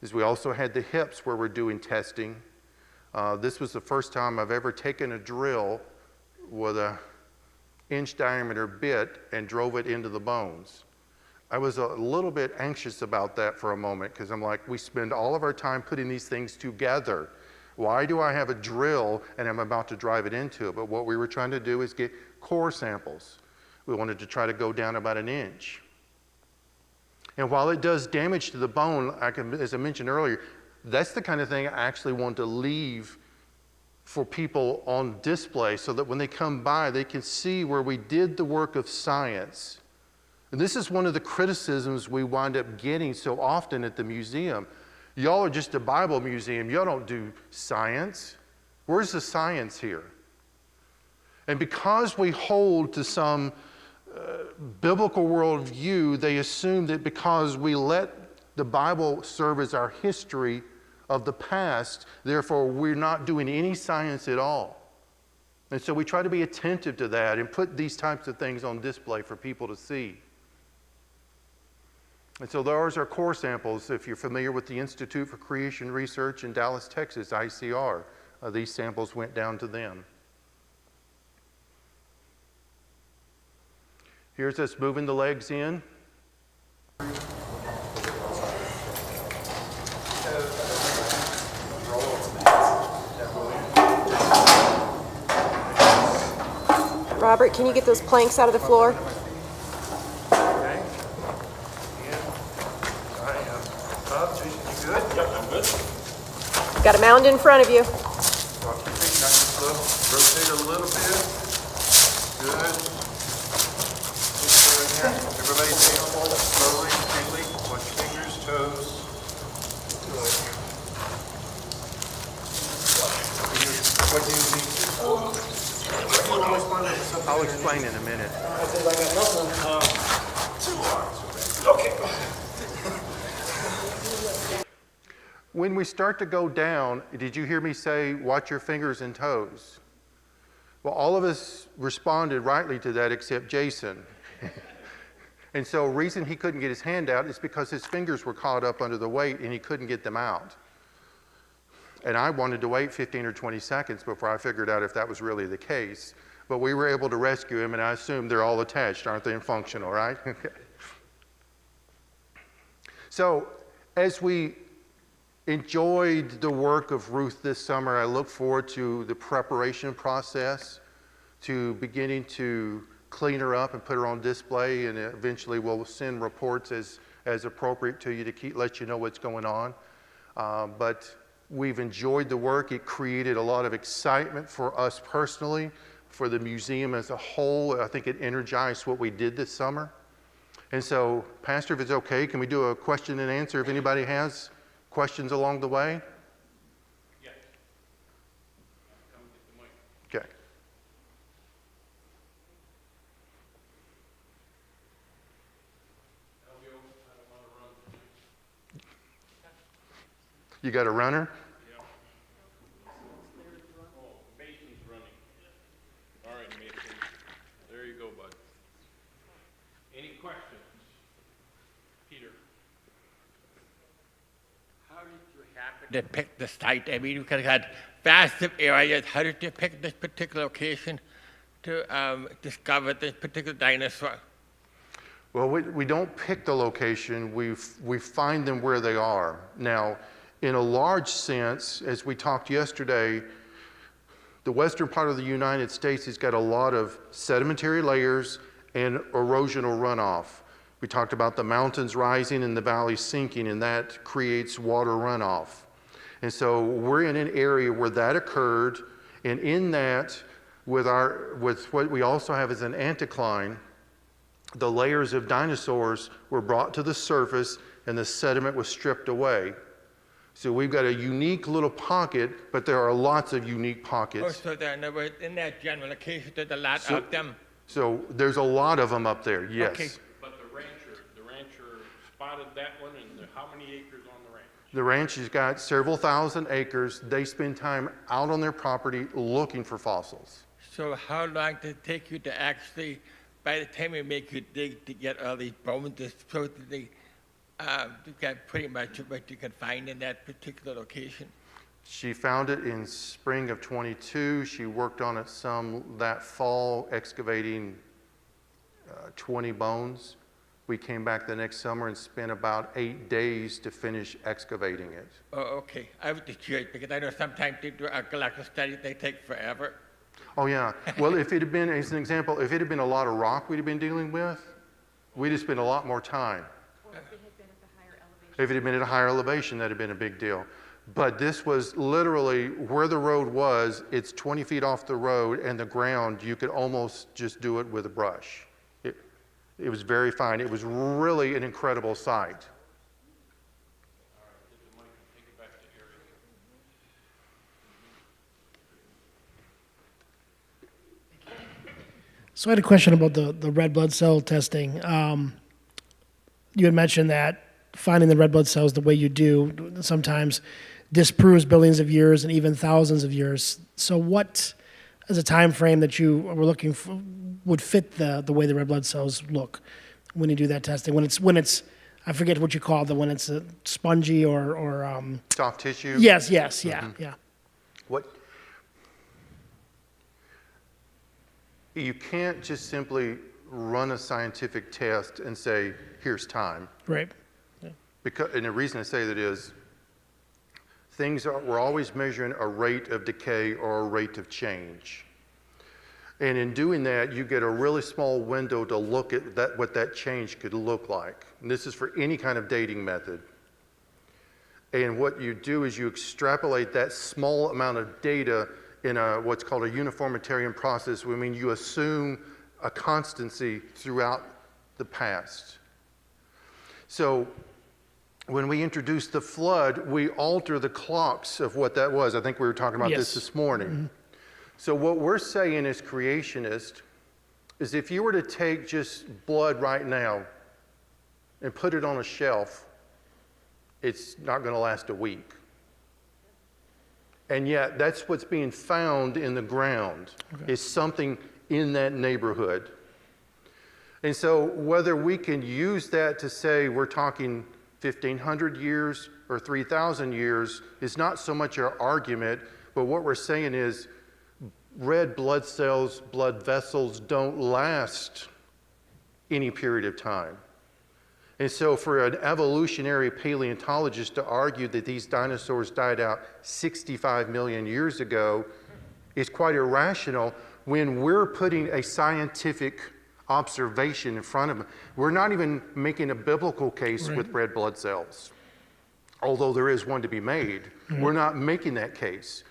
is we also had the hips where we're doing testing. This was the first time I've ever taken a drill with an inch diameter bit and drove it into the bones. I was a little bit anxious about that for a moment because I'm like, we spend all of our time putting these things together. Why do I have a drill and I'm about to drive it into it? But what we were trying to do is get core samples. We wanted to try to go down about 1 inch. And while it does damage to the bone, as I mentioned earlier, that's the kind of thing I actually want to leave for people on display so that when they come by, they can see where we did the work of science. And this is one of the criticisms we wind up getting so often at the museum. Y'all are just a Bible museum. Y'all don't do science. Where's the science here? And because we hold to some biblical worldview, they assume that because we let the Bible serves as our history of the past. Therefore, we're not doing any science at all. And so we try to be attentive to that and put these types of things on display for people to see. And so those are core samples. If you're familiar with the Institute for Creation Research in Dallas, Texas, ICR, these samples went down to them. Here's us moving the legs in. Robert, can you get those planks out of the floor? Okay. And I am up. Jason, you good? Yep, I'm good. Got a mound in front of you. Walk your feet nice and slow. Rotate a little bit. Good. Just go in here. Everybody down. Slowly, gently. Watch your fingers, toes. Good. What do you need? I'll explain in a minute. I think I got nothing. 2 arms. Okay. When we start to go down, did you hear me say, watch your fingers and toes? Well, all of us responded rightly to that except Jason. And so the reason he couldn't get his hand out is because his fingers were caught up under the weight and he couldn't get them out. And I wanted to wait 15 or 20 seconds before I figured out if that was really the case. But we were able to rescue him, and I assume they're all attached, aren't they, and functional, right? So as we enjoyed the work of Ruth this summer, I look forward to the preparation process, to beginning to clean her up and put her on display, and eventually we'll send reports as appropriate to you to let you know what's going on. But we've enjoyed the work. It created a lot of excitement for us personally, for the museum as a whole. I think it energized what we did this summer. And so, Pastor, if it's okay, can we do a question and answer if anybody has questions along the way? Yes. Come get the mic. Okay. You got a runner? Yeah. Oh, Mason's running. All right, Mason. There you go, bud. Any questions? Peter? How did you happen to pick the site? I mean, you could have had vast areas. How did you pick this particular location to discover this particular dinosaur? Well, we don't pick the location. We find them where they are. Now, in a large sense, as we talked yesterday, the western part of the United States has got a lot of sedimentary layers and erosional runoff. We talked about the mountains rising and the valleys sinking, and that creates water runoff. And so we're in an area where that occurred, and in that, with what we also have as an anticline, the layers of dinosaurs were brought to the surface and the sediment was stripped away. So we've got a unique little pocket, but there are lots of unique pockets. Oh, so there, in that general location, there's a lot of them. So there's a lot of them up there, yes. Okay. But the rancher spotted that one, and how many acres on the ranch? The ranch has got several thousand acres. They spend time out on their property looking for fossils. So how long did it take you to actually, by the time you make you dig to get all these bones, so that they you got pretty much what you could find in that particular location? She found it in spring of 22. She worked on it some that fall, excavating 20 bones. We came back the next summer and spent about 8 days to finish excavating it. Oh, okay. I was just curious because I know sometimes they do archaeological studies, they take forever. Oh yeah, well if it had been, as an example, if it had been a lot of rock we'd have been dealing with, we'd have spent a lot more time. If it had been at a higher elevation, that'd have been a big deal. But this was literally where the road was, it's 20 feet off the road, and the ground, you could almost just do it with a brush. It was very fine. It was really an incredible sight. So I had a question about the red blood cell testing. You had mentioned that finding the red blood cells the way you do sometimes disproves billions of years and even thousands of years. So what is a time frame that you were looking for would fit the way the red blood cells look when you do that testing? When it's I forget what you call it, when it's spongy or Soft tissue? yes, yeah. What? You can't just simply run a scientific test and say, here's time. Right. Because, and the reason I say that is, we're always measuring a rate of decay or a rate of change. And in doing that, you get a really small window to look at what that change could look like. And this is for any kind of dating method. And what you do is you extrapolate that small amount of data in what's called a uniformitarian process. I mean, you assume a constancy throughout the past. So when we introduce the flood, we alter the clocks of what that was. I think we were talking about this morning. Mm-hmm. So what we're saying as creationists is if you were to take just blood right now and put it on a shelf, it's not going to last a week. And yet that's what's being found in the ground, is something in that neighborhood. And so whether we can use that to say we're talking 1,500 years or 3,000 years is not so much our argument, but what we're saying is red blood cells, blood vessels don't last any period of time. And so for an evolutionary paleontologist to argue that these dinosaurs died out 65 million years ago is quite irrational when we're putting a scientific observation in front of them. We're not even making a biblical case with red blood cells, although there is one to be made. Mm-hmm. We're not making that case.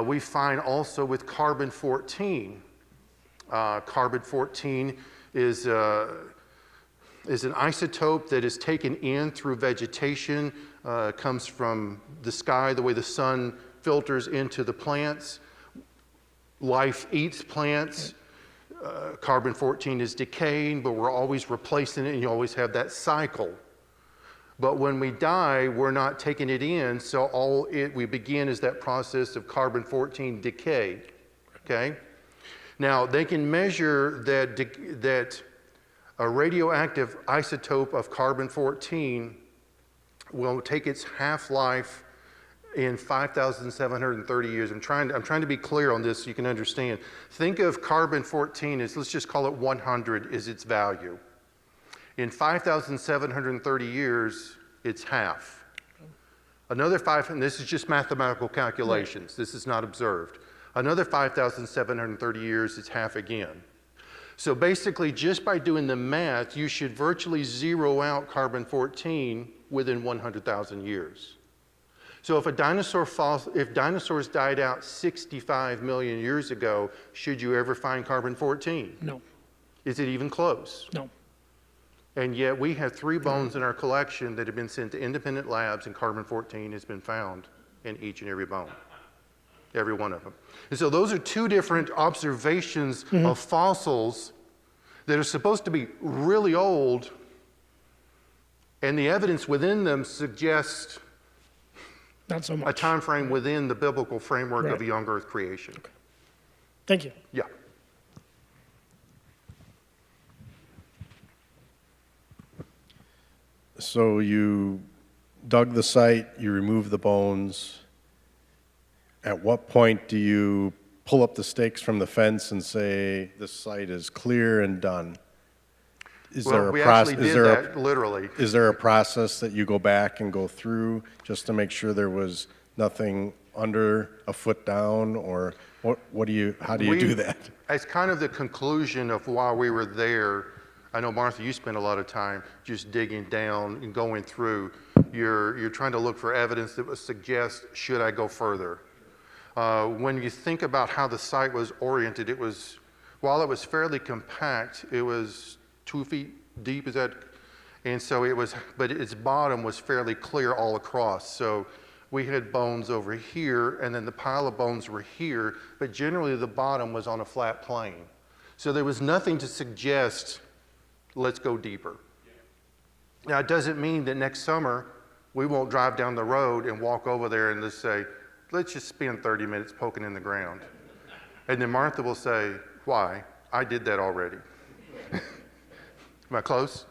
We find also with carbon-14. Carbon-14 is an isotope that is taken in through vegetation, comes from the sky, the way the sun filters into the plants. Life eats plants. Carbon-14 is decaying, but we're always replacing it, and you always have that cycle. But when we die, we're not taking it in, so we begin is that process of carbon-14 decay, okay? Now, they can measure that a radioactive isotope of carbon-14 will take its half-life in 5,730 years. I'm trying to be clear on this so you can understand. Think of carbon-14 as, let's just call it 100 is its value. In 5,730 years, it's half. Another and this is just mathematical calculations. Right. This is not observed. Another 5,730 years, it's half again. So basically, just by doing the math, you should virtually zero out carbon-14 within 100,000 years. So if dinosaurs died out 65 million years ago, should you ever find carbon-14? No. Is it even close? No. And yet we have 3 bones in our collection that have been sent to independent labs, and carbon-14 has been found in each and every bone, every one of them. And so those are 2 different observations of fossils that are supposed to be really old, and the evidence within them suggests not so much. A time frame within the biblical framework of a young earth creation. Okay. Thank you. Yeah. So you dug the site, you removed the bones. At what point do you pull up the stakes from the fence and say this site is clear and done? Is there a process? Literally. Is there a process that you go back and go through just to make sure there was nothing under a foot down, or how do you do that? As kind of the conclusion of why we were there, I know, Martha, you spent a lot of time just digging down and going through. You're trying to look for evidence that would suggest, should I go further? When you think about how the site was oriented, while it was fairly compact, it was 2 feet deep, and so but its bottom was fairly clear all across. So we had bones over here, and then the pile of bones were here, but generally the bottom was on a flat plane. So there was nothing to suggest, let's go deeper. Now, it doesn't mean that next summer we won't drive down the road and walk over there and just say, let's just spend 30 minutes poking in the ground. And then Martha will say, why? I did that already. Am I close?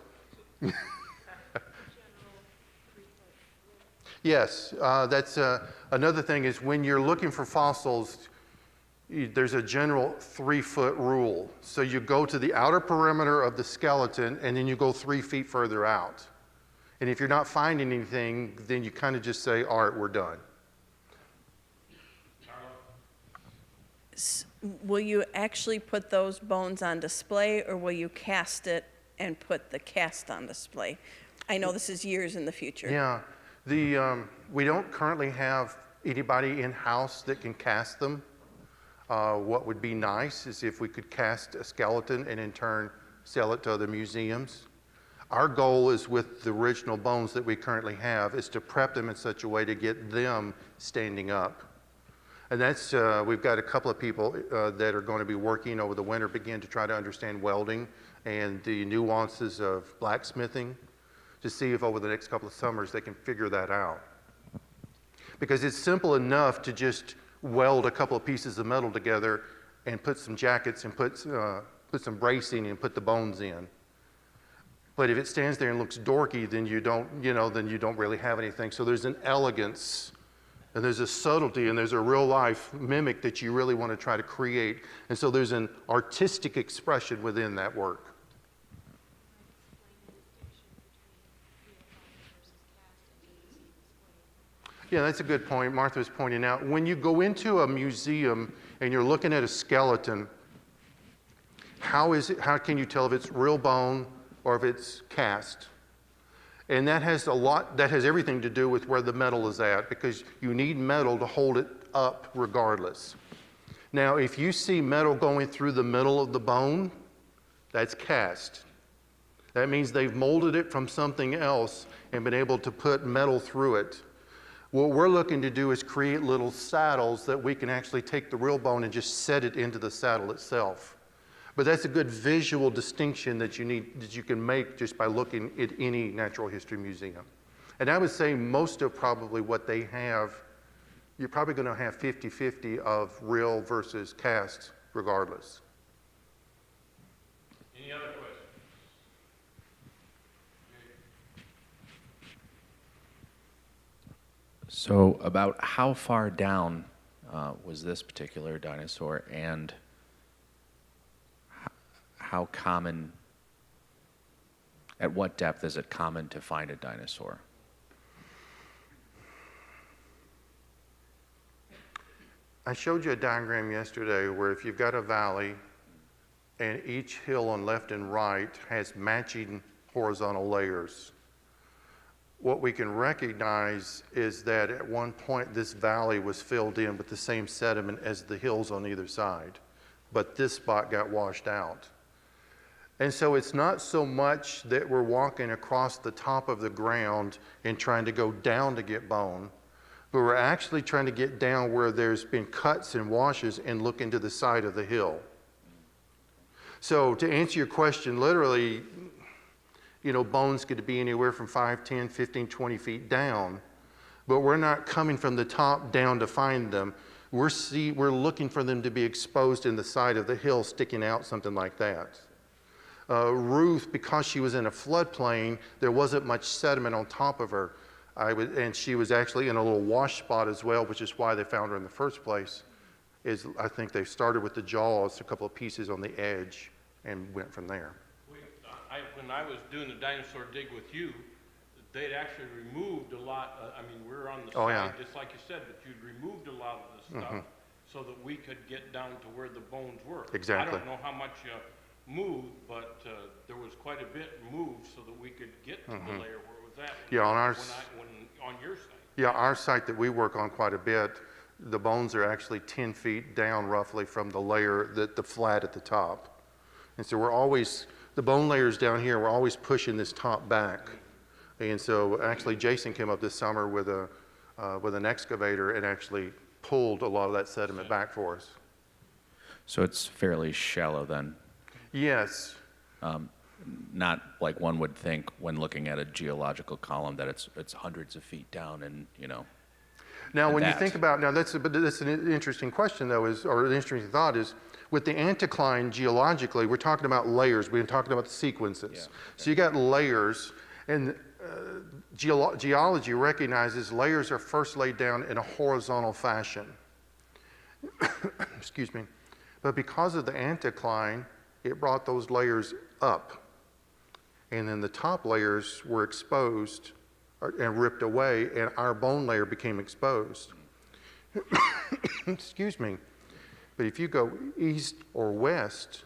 Yes, that's another thing is when you're looking for fossils, there's a general 3-foot rule. So you go to the outer perimeter of the skeleton and then you go 3 feet further out. And if you're not finding anything, then you kind of just say, all right, we're done. Will you actually put those bones on display, or will you cast it and put the cast on display? I know this is years in the future. Yeah, we don't currently have anybody in-house that can cast them. What would be nice is if we could cast a skeleton and in turn sell it to other museums. Our goal is with the original bones that we currently have is to prep them in such a way to get them standing up. And that's, we've got a couple of people that are going to be working over the winter, begin to try to understand welding and the nuances of blacksmithing to see if over the next couple of summers they can figure that out. Because it's simple enough to just weld a couple of pieces of metal together and put some jackets and put some bracing and put the bones in. But if it stands there and looks dorky, then you don't, then you don't really have anything. So there's an elegance and there's a subtlety and there's a real life mimic that you really want to try to create. And so there's an artistic expression within that work. Yeah, that's a good point. Martha was pointing out, when you go into a museum and you're looking at a skeleton, how can you tell if it's real bone or if it's cast? And that has everything to do with where the metal is at, because you need metal to hold it up regardless. Now, if you see metal going through the middle of the bone, that's cast. That means they've molded it from something else and been able to put metal through it. What we're looking to do is create little saddles that we can actually take the real bone and just set it into the saddle itself. But that's a good visual distinction that you can make just by looking at any natural history museum. And I would say most of probably what they have, you're probably going to have 50-50 of real versus cast regardless. Any other questions? So about how far down was this particular dinosaur, and how common, at what depth is it common to find a dinosaur? I showed you a diagram yesterday where if you've got a valley and each hill on left and right has matching horizontal layers, what we can recognize is that at one point this valley was filled in with the same sediment as the hills on either side, but this spot got washed out. And so it's not so much that we're walking across the top of the ground and trying to go down to get bone, but we're actually trying to get down where there's been cuts and washes and look into the side of the hill. So to answer your question, literally, bones could be anywhere from 5, 10, 15, 20 feet down, but we're not coming from the top down to find them. We're looking for them to be exposed in the side of the hill, sticking out, something like that. Ruth, because she was in a floodplain, there wasn't much sediment on top of her. And she was actually in a little wash spot as well, which is why they found her in the first place. I think they started with the jaws, a couple of pieces on the edge, and went from there. When I was doing the dinosaur dig with you, they'd actually removed a lot. We were on the side, just like you said, but you'd removed a lot of the stuff so that we could get down to where the bones were. Exactly. I don't know how much moved, but there was quite a bit moved so that we could get to the layer where it was at. On your site. Yeah, our site that we work on quite a bit, the bones are actually 10 feet down roughly from the layer, the flat at the top. And so the bone layers down here, we're always pushing this top back. And so actually Jason came up this summer with an excavator and actually pulled a lot of that sediment back for us. So it's fairly shallow then? Yes. not like one would think when looking at a geological column that it's hundreds of feet down and, Now, and when you that. think about, but that's an interesting question though, or an interesting thought is, with the anticline geologically, we're talking about layers. We've been talking about the sequences. Yeah, okay. So you got layers, and geology recognizes layers are first laid down in a horizontal fashion. Excuse me. But because of the anticline, it brought those layers up. And then the top layers were exposed and ripped away, and our bone layer became exposed. Excuse me. But if you go east or west,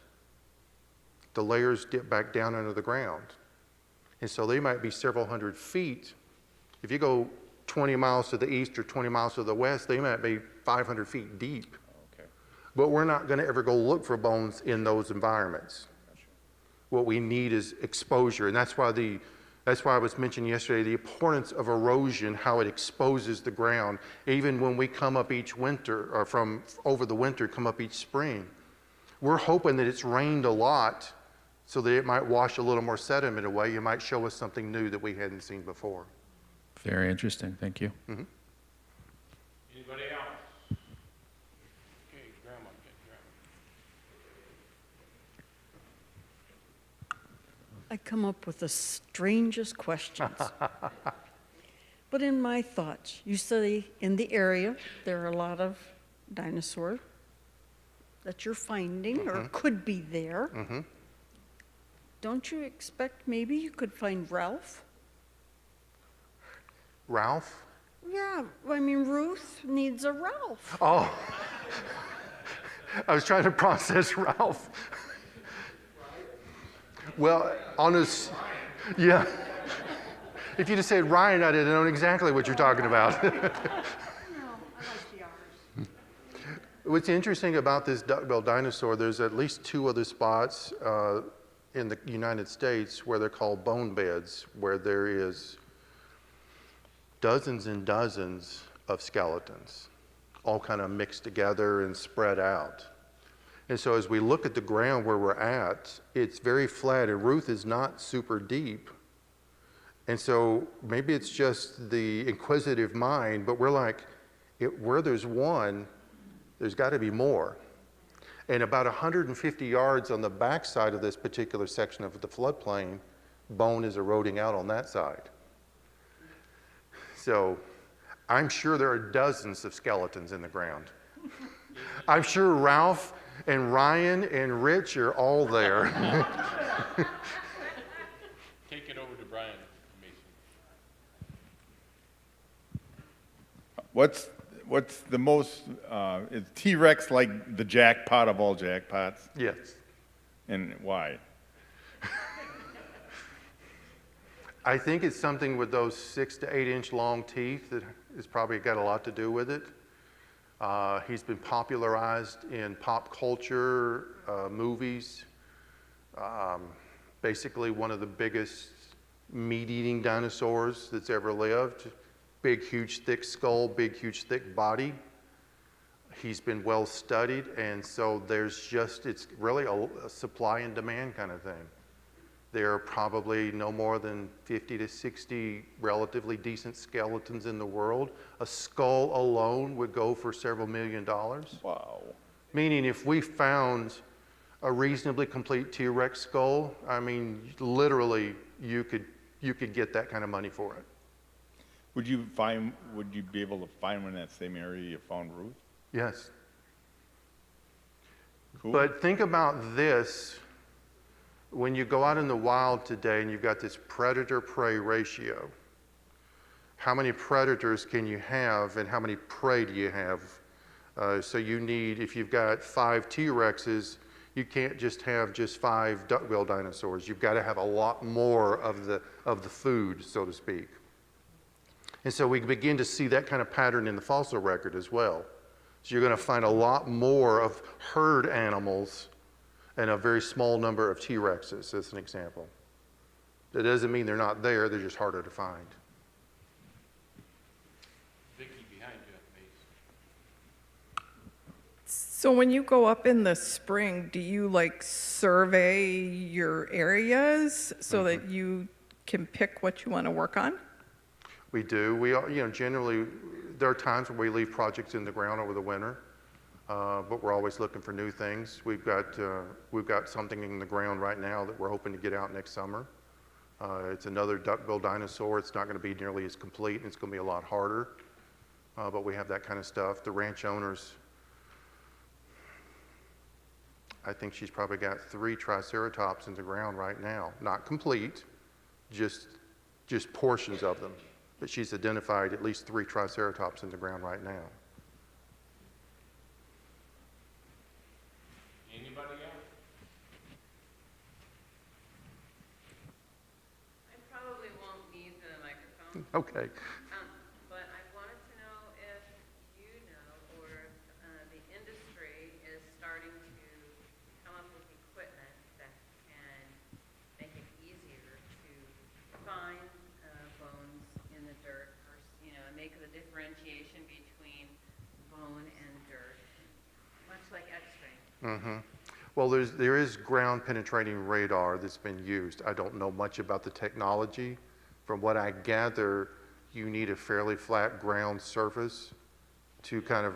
the layers dip back down under the ground. And so they might be several hundred feet. If you go 20 miles to the east or 20 miles to the west, they might be 500 feet deep. Okay. But we're not going to ever go look for bones in those environments. What we need is exposure, and that's why I was mentioning yesterday the importance of erosion, how it exposes the ground. Even when we come up each winter, or from over the winter, come up each spring, we're hoping that it's rained a lot so that it might wash a little more sediment away. You might show us something new that we hadn't seen before. Very interesting. Thank you. Mm-hmm. Anybody else? Okay, Grandma. I come up with the strangest questions. But in my thoughts, you say in the area there are a lot of dinosaurs that you're finding or could be there. Mm-hmm. Don't you expect maybe you could find Ralph? Ralph? Yeah, I mean, Ruth needs a Ralph. Oh, I was trying to process Ralph. Well, yeah. If you just said Ryan, I'd have known exactly what you're talking about. What's interesting about this duck-billed dinosaur, there's at least 2 other spots in the United States where they're called bone beds, where there is dozens and dozens of skeletons, all kind of mixed together and spread out. And so as we look at the ground where we're at, it's very flat, and Ruth is not super deep. And so maybe it's just the inquisitive mind, but we're like, where there's one, there's got to be more. And about 150 yards on the backside of this particular section of the floodplain, bone is eroding out on that side. So I'm sure there are dozens of skeletons in the ground. I'm sure Ralph and Ryan and Rich are all there. Take it over to Brian Mason. What's the most, is T-Rex like the jackpot of all jackpots? Yes. And why? I think it's something with those 6 to 8 inch long teeth that has probably got a lot to do with it. He's been popularized in pop culture, movies. Basically one of the biggest meat-eating dinosaurs that's ever lived. Big, huge, thick skull, big, huge, thick body. He's been well studied, and so it's really a supply and demand kind of thing. There are probably no more than 50 to 60 relatively decent skeletons in the world. A skull alone would go for several $1 million. Wow. Meaning if we found a reasonably complete T-Rex skull, I mean, literally, you could get that kind of money for it. Would you be able to find one in that same area you found Ruth? Yes. Cool. But think about this. When you go out in the wild today and you've got this predator-prey ratio, how many predators can you have and how many prey do you have? So you need, if you've got 5 T-Rexes, you can't just have just 5 duck-billed dinosaurs. You've got to have a lot more of the food, so to speak. And so we begin to see that kind of pattern in the fossil record as well. So you're going to find a lot more of herd animals and a very small number of T-Rexes, as an example. That doesn't mean they're not there, they're just harder to find. Vicky, behind you, So when you go up in the spring, do you like survey your areas so that you can pick what you want to work on? We do. We are, generally, there are times when we leave projects in the ground over the winter, but we're always looking for new things. We've got something in the ground right now that we're hoping to get out next summer. It's another duck-billed dinosaur. It's not going to be nearly as complete, and it's going to be a lot harder, but we have that kind of stuff. The ranch owners, I think she's probably got 3 triceratops in the ground right now. Not complete, just portions of them. But she's identified at least 3 triceratops in the ground right now. Anybody else? I probably won't need the microphone. Okay. But I wanted to know if you know, or if the industry is starting to come up with equipment that can make it easier to find bones in the dirt, or make the differentiation between bone and dirt, much like X-ray. Well, there is ground penetrating radar that's been used. I don't know much about the technology. From what I gather, you need a fairly flat ground surface to kind of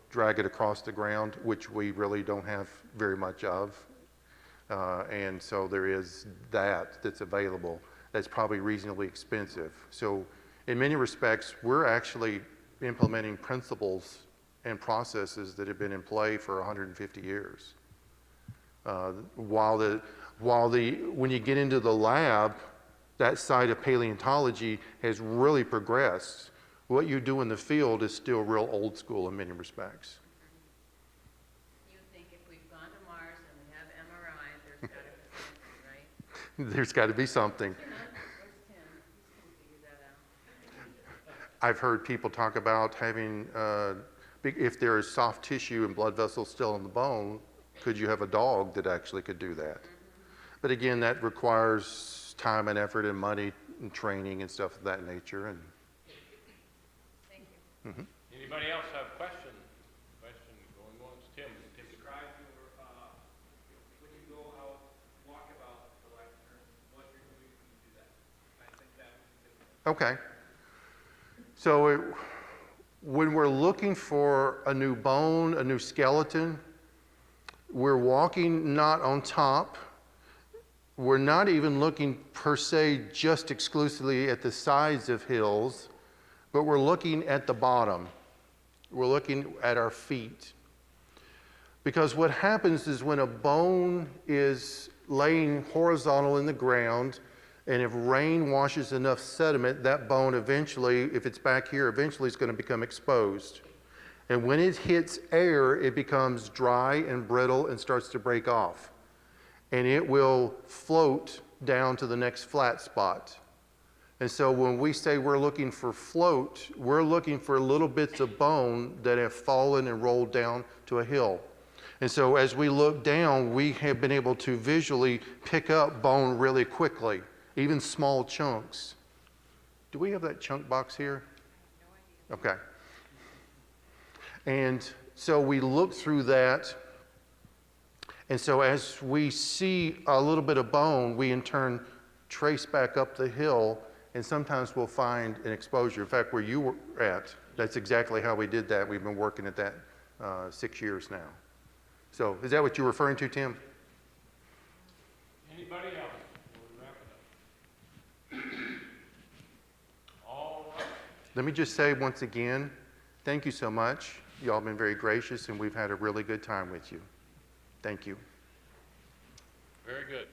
drag it across the ground, which we really don't have very much of. And so there is that's available. That's probably reasonably expensive. So in many respects, we're actually implementing principles and processes that have been in play for 150 years. When you get into the lab, that side of paleontology has really progressed. What you do in the field is still real old school in many respects. You think if we've gone to Mars and we have MRI, there's got to be something, right? There's got to be something. Where's Tim? He's going to figure that out. I've heard people talk about having, if there is soft tissue and blood vessels still in the bone, could you have a dog that actually could do that? But again, that requires time and effort and money and training and stuff of that nature. And Thank you. Anybody else have questions? Question going once. Tim, you take it. Describe your, when you go out, walkabout, for lack of term, what you're doing when you do that. I think that would be good. okay. So when we're looking for a new bone, a new skeleton, we're walking not on top. We're not even looking per se just exclusively at the sides of hills, but we're looking at the bottom. We're looking at our feet. Because what happens is when a bone is laying horizontal in the ground, and if rain washes enough sediment, that bone eventually, if it's back here, eventually is going to become exposed. And when it hits air, it becomes dry and brittle and starts to break off. And it will float down to the next flat spot. And so when we say we're looking for float, we're looking for little bits of bone that have fallen and rolled down to a hill. And so as we look down, we have been able to visually pick up bone really quickly, even small chunks. Do we have that chunk box here? Okay. And so we look through that, and so as we see a little bit of bone, we in turn trace back up the hill, and sometimes we'll find an exposure. In fact, where you were at, that's exactly how we did that. We've been working at that 6 years now. So is that what you're referring to, Tim? Anybody else? We'll wrap it up. All right. Let me just say once again, thank you so much. You all have been very gracious, and we've had a really good time with you. Thank you. Very good.